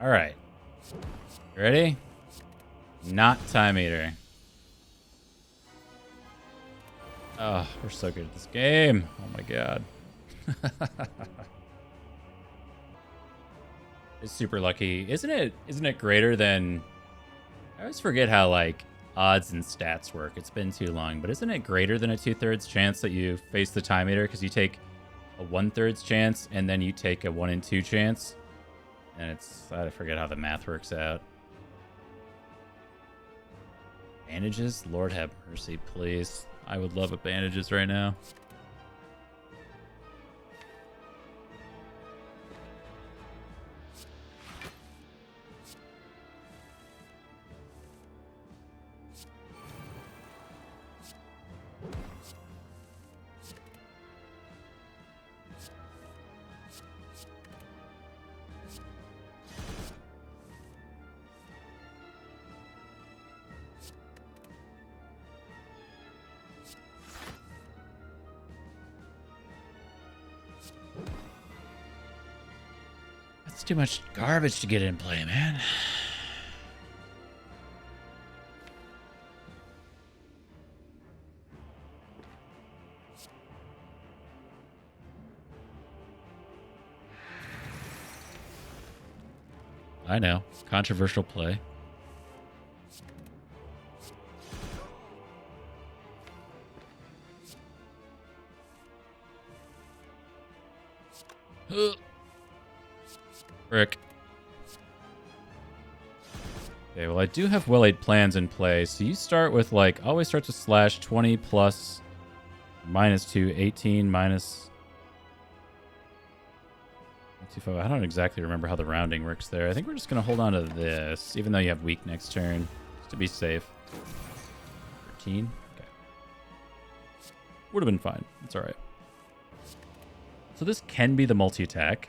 All right. You ready? Not Time Eater. Oh, we're so good at this game. Oh my god. It's super lucky. Isn't it greater than... I always forget how, like, odds and stats work. It's been too long. But isn't it greater than a 2/3 chance that you face the Time Eater? Because you take a 1/3 chance and then you take a 1 in 2 chance. And it's... I forget how the math works out. Bandages? Lord have mercy, please. I would love a bandages right now. That's too much garbage to get in play, man. I know. Controversial play. Frick. Okay, well, I do have well-laid plans in play. So you start with, like, always starts with slash 20 plus -2, 18 minus 25. I don't exactly remember how the rounding works there. I think we're just going to hold on to this, even though you have weak next turn, just to be safe. 13. Okay. Would have been fine. It's all right. So this can be the multi-attack.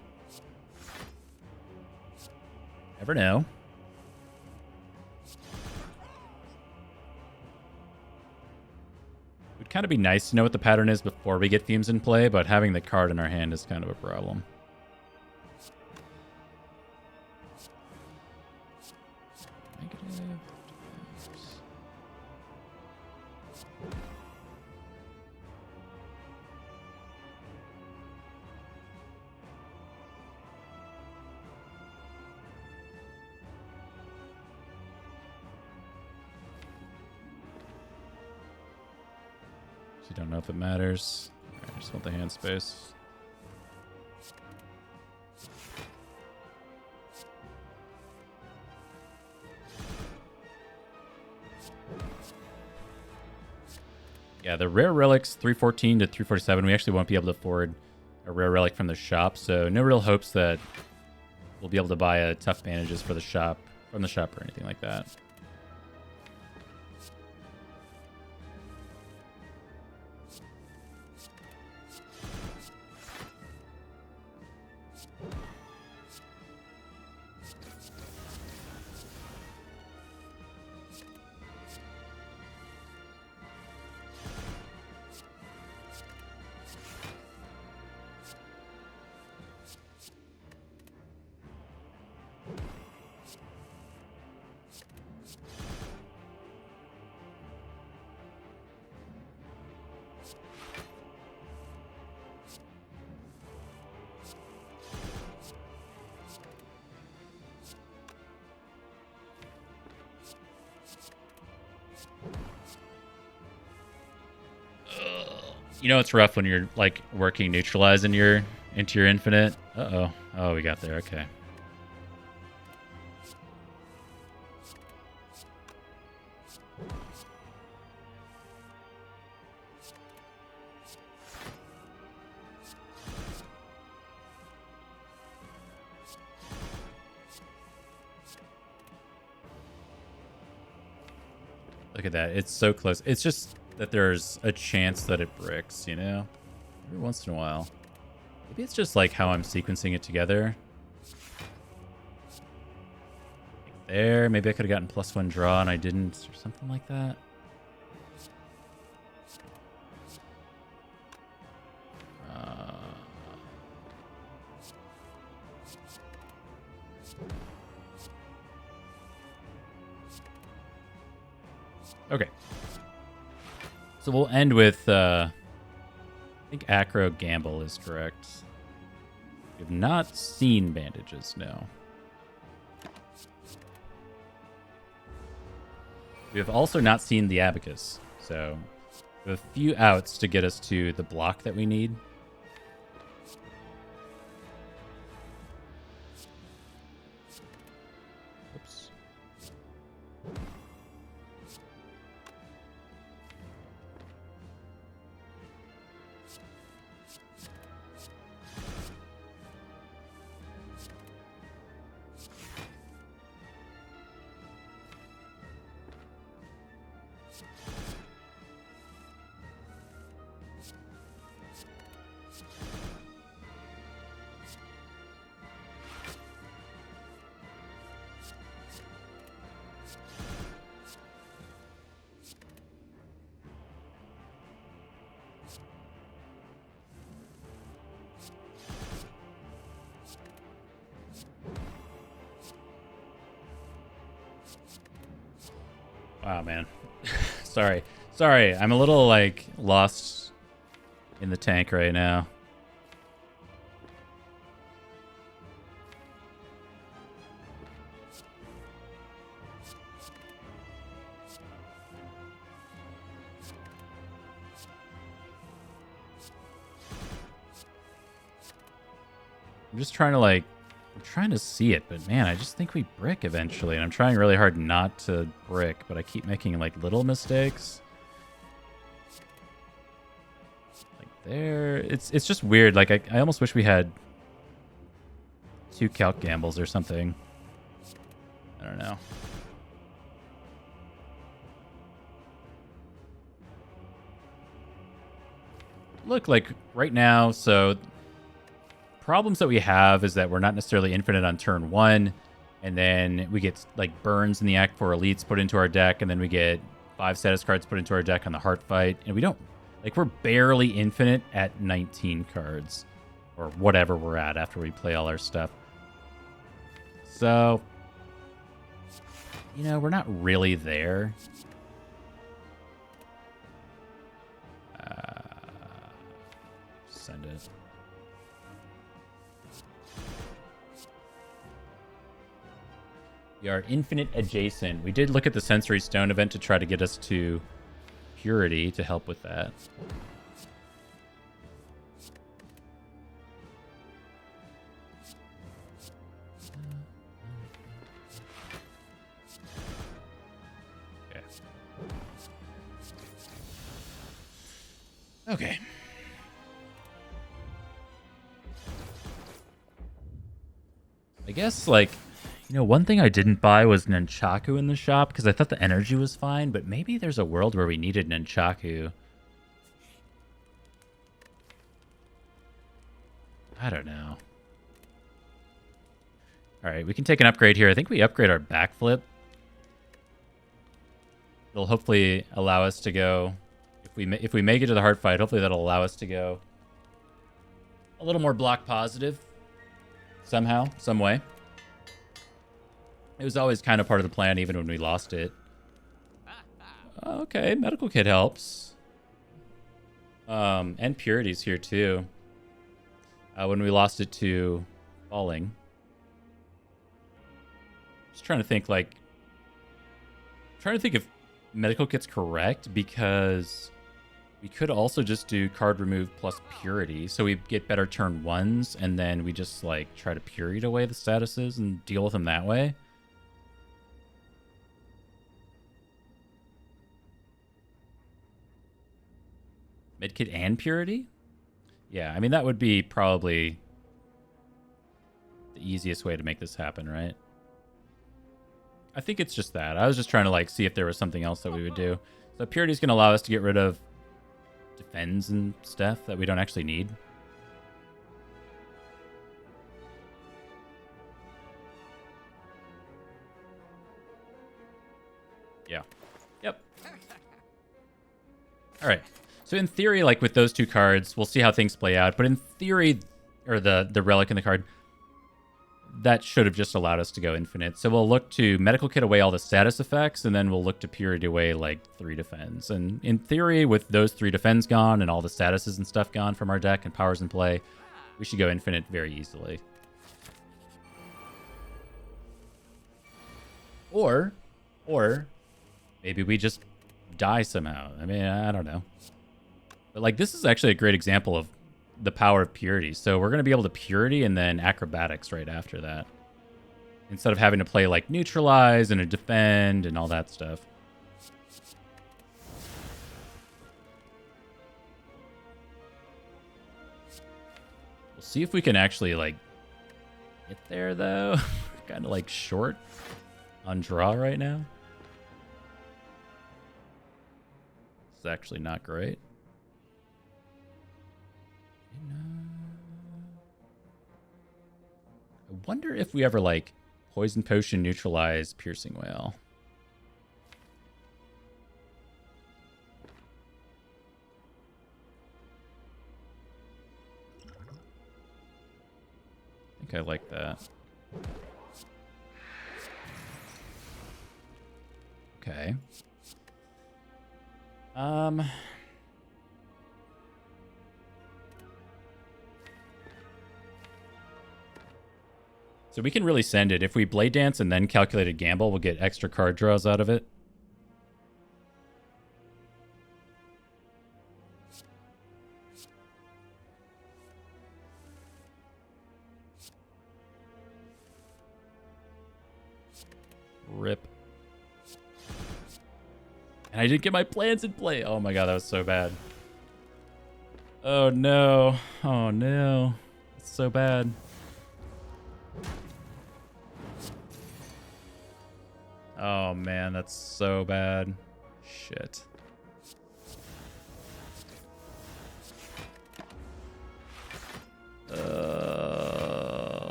Never know. It would kind of be nice to know what the pattern is before we get themes in play, but having the card in our hand is kind of a problem. You don't know if it matters. I just want the hand space. Yeah, the rare relics 314 to 347. We actually won't be able to afford a rare relic from the shop, so no real hopes that we'll be able to buy a tough bandages for the shop from the shop or anything like that. You know it's rough when you're like working neutralize into your infinite. Uh-oh. Oh, we got there. Okay. Look at that. It's so close. It's just that there's a chance that it bricks, you know? Every once in a while. Maybe it's just like how I'm sequencing it together. Like there. Maybe I could have gotten +1 draw and I didn't, or something like that. Okay. So we'll end with, I think Acro Gamble is correct. We have not seen bandages, no. We have also not seen the Abacus, so we have a few outs to get us to the block that we need. Oops. Wow, man. Sorry. I'm a little, like, lost in the tank right now. I'm just trying to like, I'm trying to see it, but man, I just think we brick eventually, and I'm trying really hard not to brick, but I keep making like little mistakes. Like there, it's just weird. Like I almost wish we had 2 calc gambles or something. I don't know. Look, like right now, so problems that we have is that we're not necessarily infinite on turn 1, and then we get like burns in the Act 4 elites put into our deck, and then we get 5 status cards put into our deck on the Heart Fight, and we don't, like, we're barely infinite at 19 cards, or whatever we're at after we play all our stuff. So, you know, we're not really there. Send it. We are infinite adjacent. We did look at the Sensory Stone event to try to get us to Purity to help with that. Okay. Okay. I guess, like, you know, one thing I didn't buy was Nunchaku in the shop because I thought the energy was fine, but maybe there's a world where we needed Nunchaku. I don't know. All right, we can take an upgrade here. I think we upgrade our backflip. It'll hopefully allow us to go, if we make it to the Heart Fight, hopefully that'll allow us to go a little more block positive somehow, some way. It was always kind of part of the plan, even when we lost it. Okay, medical kit helps. And Purity's here too. When we lost it to falling. Just trying to think, like, if medical kit's correct, because we could also just do card remove plus Purity, so we get better turn 1s, and then we just like try to Purity away the statuses and deal with them that way. Medkit and Purity? Yeah, I mean, that would be probably the easiest way to make this happen, right? I think it's just that. I was just trying to like see if there was something else that we would do. So Purity's going to allow us to get rid of defends and stuff that we don't actually need. Yeah. Yep. All right. So in theory, like with those 2 cards, we'll see how things play out. But in theory, or the relic in the card, that should have just allowed us to go infinite. So we'll look to medical kit away all the status effects, and then we'll look to Purity away like 3 defends. And in theory, with those 3 defends gone and all the statuses and stuff gone from our deck and powers in play, we should go infinite very easily. Or maybe we just die somehow. I mean, I don't know. But like, this is actually a great example of the power of Purity. So we're going to be able to Purity and then Acrobatics right after that, instead of having to play like Neutralize and a Defend and all that stuff. We'll see if we can actually like get there though. Kind of like short on draw right now. It's actually not great. I wonder if we ever like Poison Potion neutralize Piercing Whale. I think I like that. Okay. So we can really send it. If we Blade Dance and then Calculated Gamble, we'll get extra card draws out of it. Rip. And I didn't get my plans in play. Oh my god, that was so bad. Oh no. Oh no. It's so bad. Oh man, that's so bad. Shit.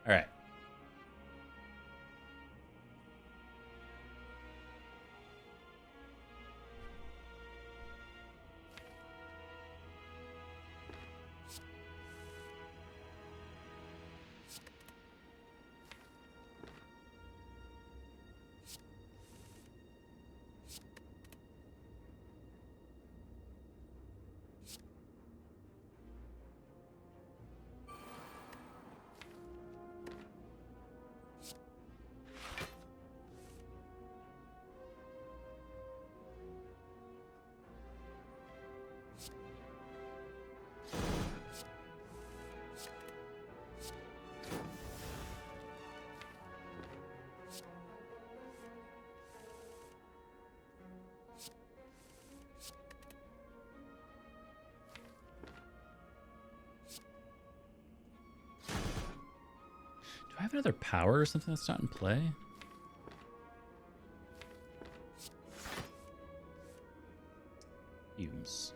All right. Do I have another power or something that's not in play? Fumes.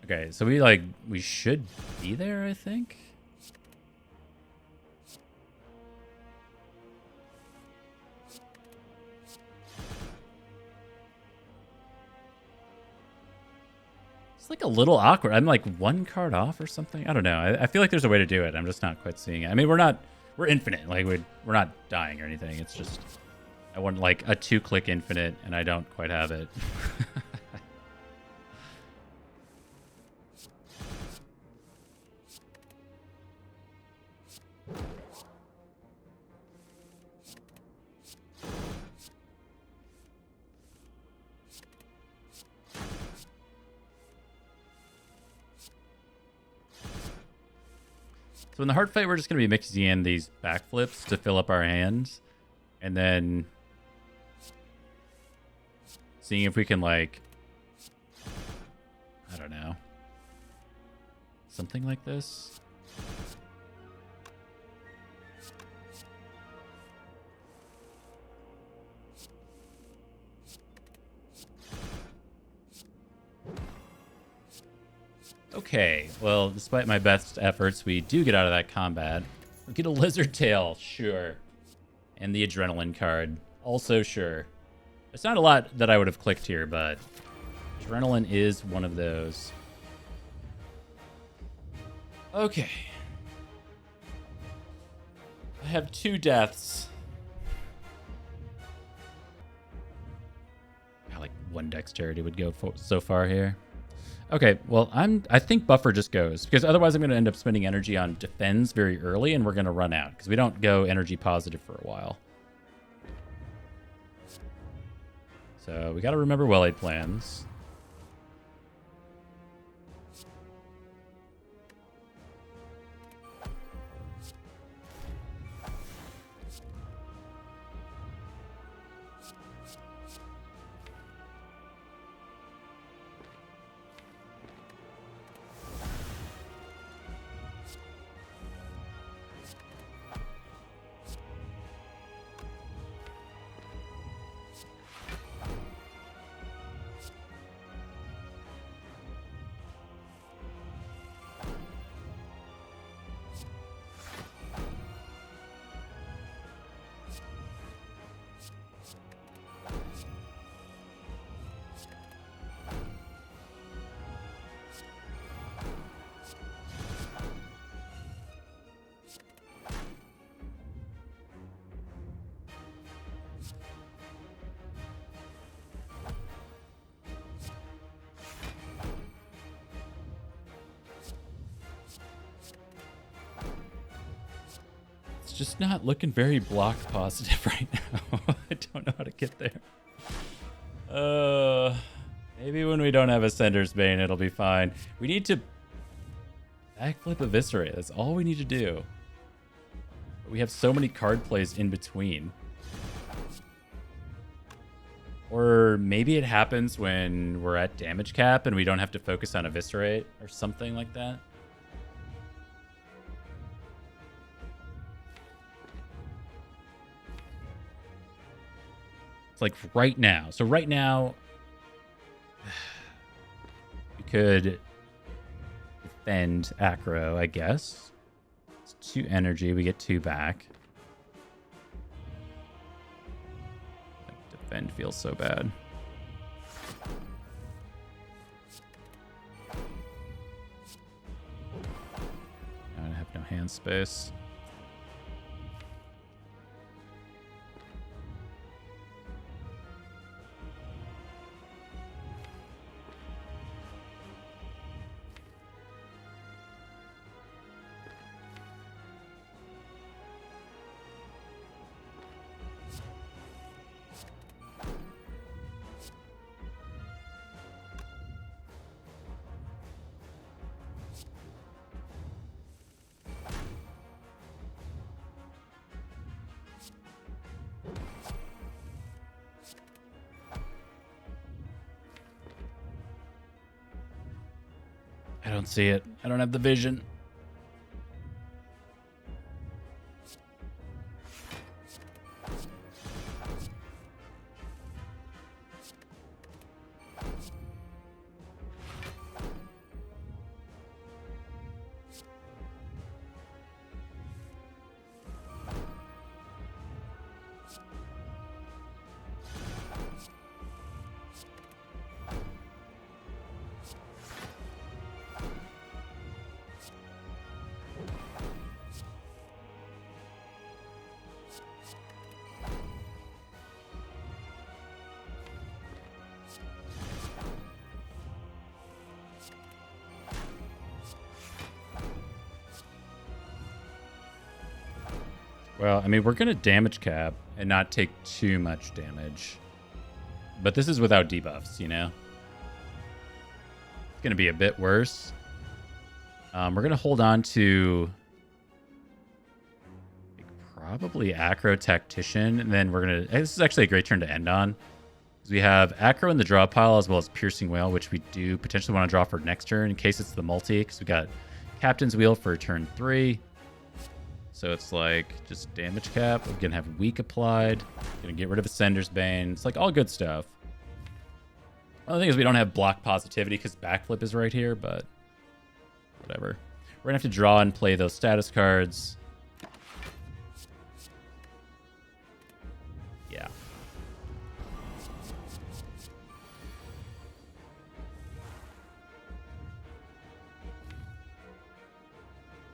Okay, so we should be there, I think. It's like a little awkward. I'm like one card off or something. I don't know. I feel like there's a way to do it. I'm just not quite seeing it. I mean, we're infinite. Like we're not dying or anything. It's just I want like a 2-click infinite and I don't quite have it. So in the hard fight, we're just going to be mixing in these backflips to fill up our hands. And then seeing if we can, like, I don't know, something like this. Okay, well, despite my best efforts, we do get out of that combat. We get a lizard tail, sure. And the adrenaline card, also sure. It's not a lot that I would have clicked here, but adrenaline is one of those. Okay. I have 2 deaths. Like 1 dexterity would go so far here. Okay, well, I think buffer just goes, because otherwise I'm going to end up spending energy on defends very early, and we're going to run out, because we don't go energy positive for a while. So we got to remember well-laid plans. just not looking very block positive right now. I don't know how to get there. Maybe when we don't have Ascender's Bane, it'll be fine. We need to backflip Eviscerate. That's all we need to do. But we have so many card plays in between. Or maybe it happens when we're at damage cap and we don't have to focus on Eviscerate or something like that. It's like right now. So right now, we could defend Acro, I guess. It's 2 energy. We get 2 back. Defend feels so bad. I have no hand space. I don't see it. I don't have the vision. Well, I mean, we're going to damage cap and not take too much damage. But this is without debuffs, you know? It's going to be a bit worse. We're going to hold on to probably Acro Tactician. And then we're going to... This is actually a great turn to end on. We have Acro in the draw pile as well as Piercing Whale, which we do potentially want to draw for next turn in case it's the multi. Because we got Captain's Wheel for turn 3. So it's like just damage cap. We're gonna have weak applied. Gonna get rid of Ascender's Bane. It's like all good stuff. The only thing is we don't have block positivity because backflip is right here, but whatever. We're gonna have to draw and play those status cards. Yeah.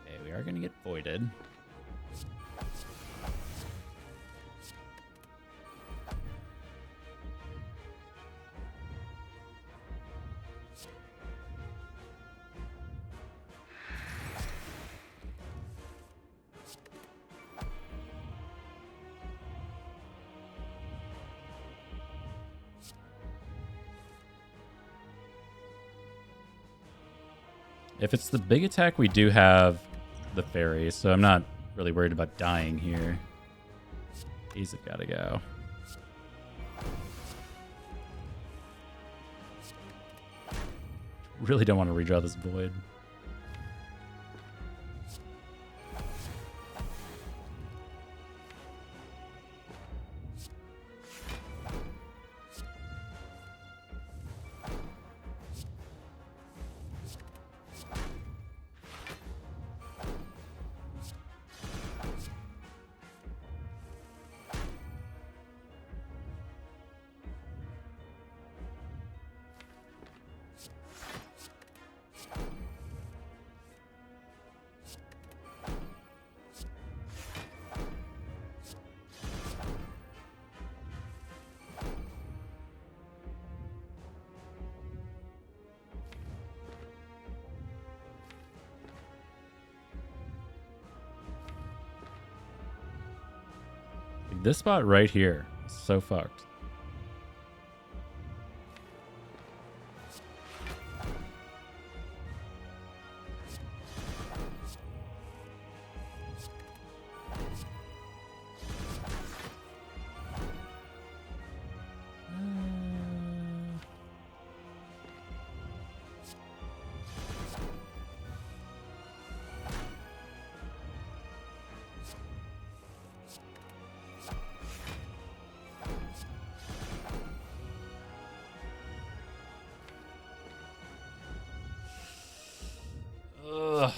Okay, we are gonna get voided. If it's the big attack, we do have the fairy, so I'm not really worried about dying here. These have got to go. Really don't want to redraw this void. This spot right here is so fucked. Ugh.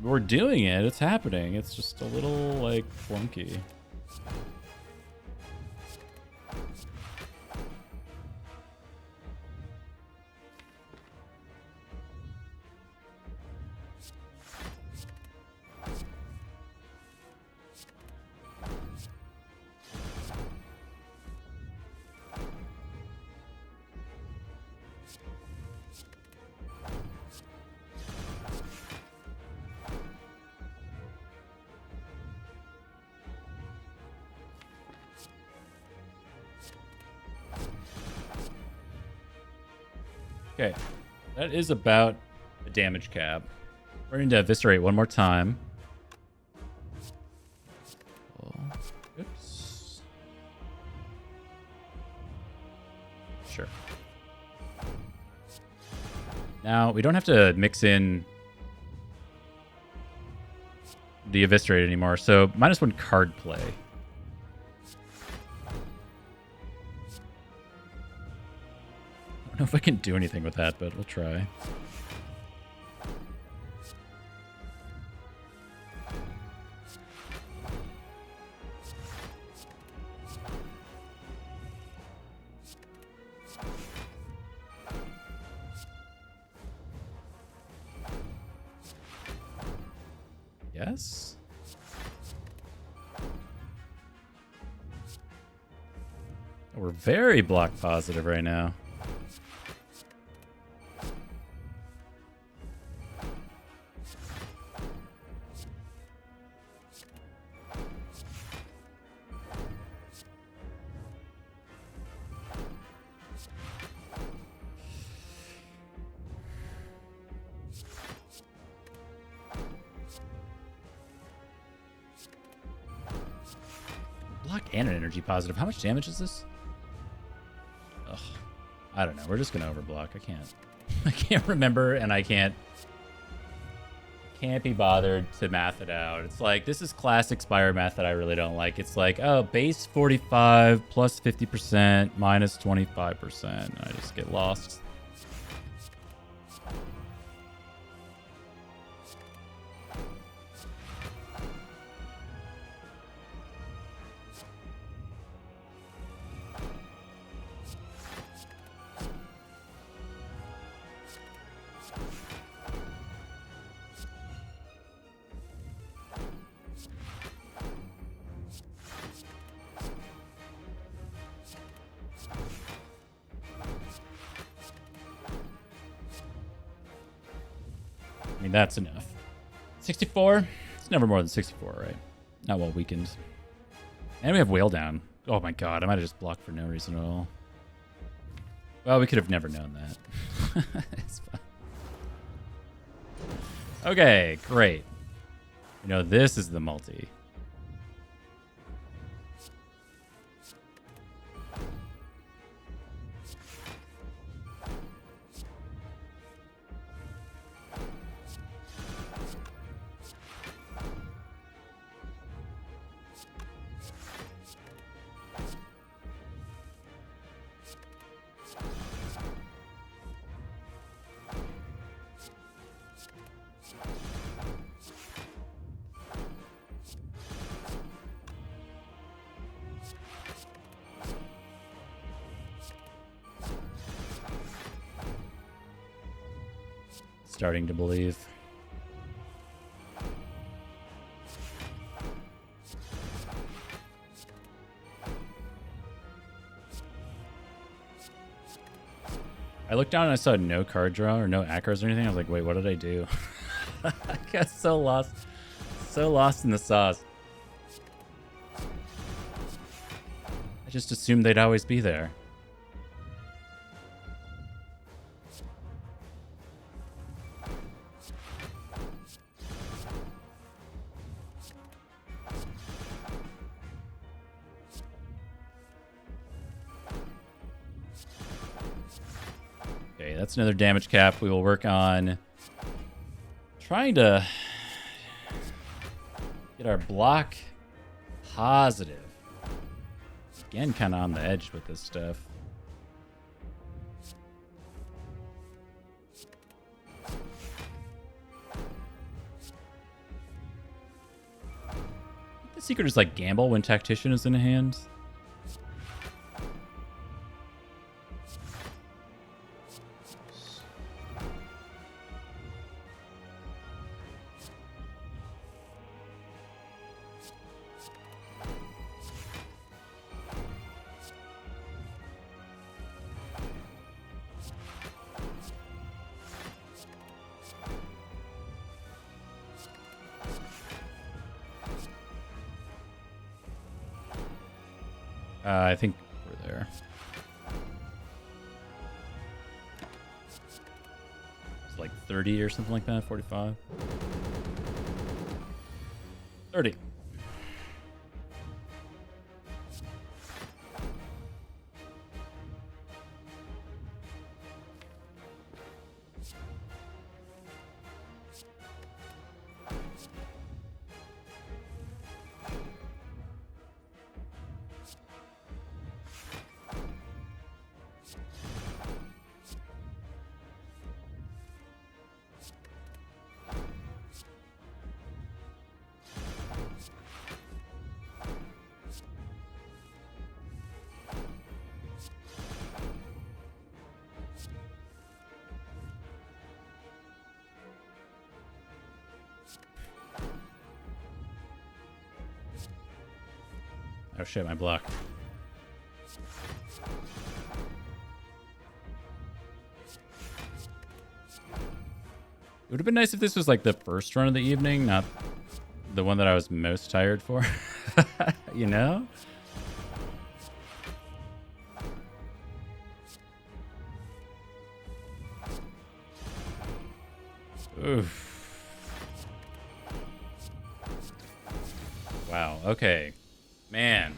We're doing it. It's happening. It's just a little, like, clunky. Okay, that is about a damage cap. We're going to eviscerate one more time. Oh, oops. Sure. Now, we don't have to mix in the eviscerate anymore, so -1 card play. I don't know if I can do anything with that, but we'll try. Yes? We're very block positive right now. Block and an energy positive. How much damage is this? Ugh. I don't know. We're just gonna overblock. I can't remember, and I can't be bothered to math it out. It's like, this is classic Spire math that I really don't like. It's like, oh, base 45 plus 50% minus 25%. I just get lost. I mean, that's enough. 64? It's never more than 64, right? Not well weakened. And we have Whale down. Oh my god, I might have just blocked for no reason at all. Well, we could have never known that. It's fine. Okay, great. You know, this is the multi. Starting to believe. I looked down and I saw no card draw or no acros or anything. I was like, wait, what did I do? I got so lost in the sauce. I just assumed they'd always be there. Okay, that's another damage cap. We will work on trying to get our block positive. Again, kind of on the edge with this stuff. The secret is like gamble when Tactician is in hand. I think we're there. It's like 30 or something like that, 45. 30. Oh shit, my block. It would have been nice if this was like the first run of the evening, not the one that I was most tired for. You know? Oof. Wow, okay. Man.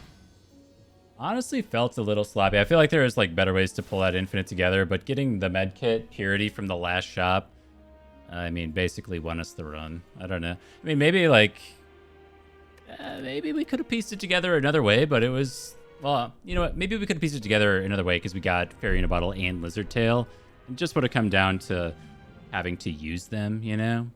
Honestly felt a little sloppy. I feel like there's like better ways to pull out Infinite together, but getting the medkit Purity from the last shop, I mean, basically won us the run. I don't know. I mean, maybe like, maybe we could have pieced it together another way, but it was, well, you know what? Maybe we could have pieced it together another way because we got Fairy in a Bottle and Lizard Tail. It just would have come down to having to use them, you know?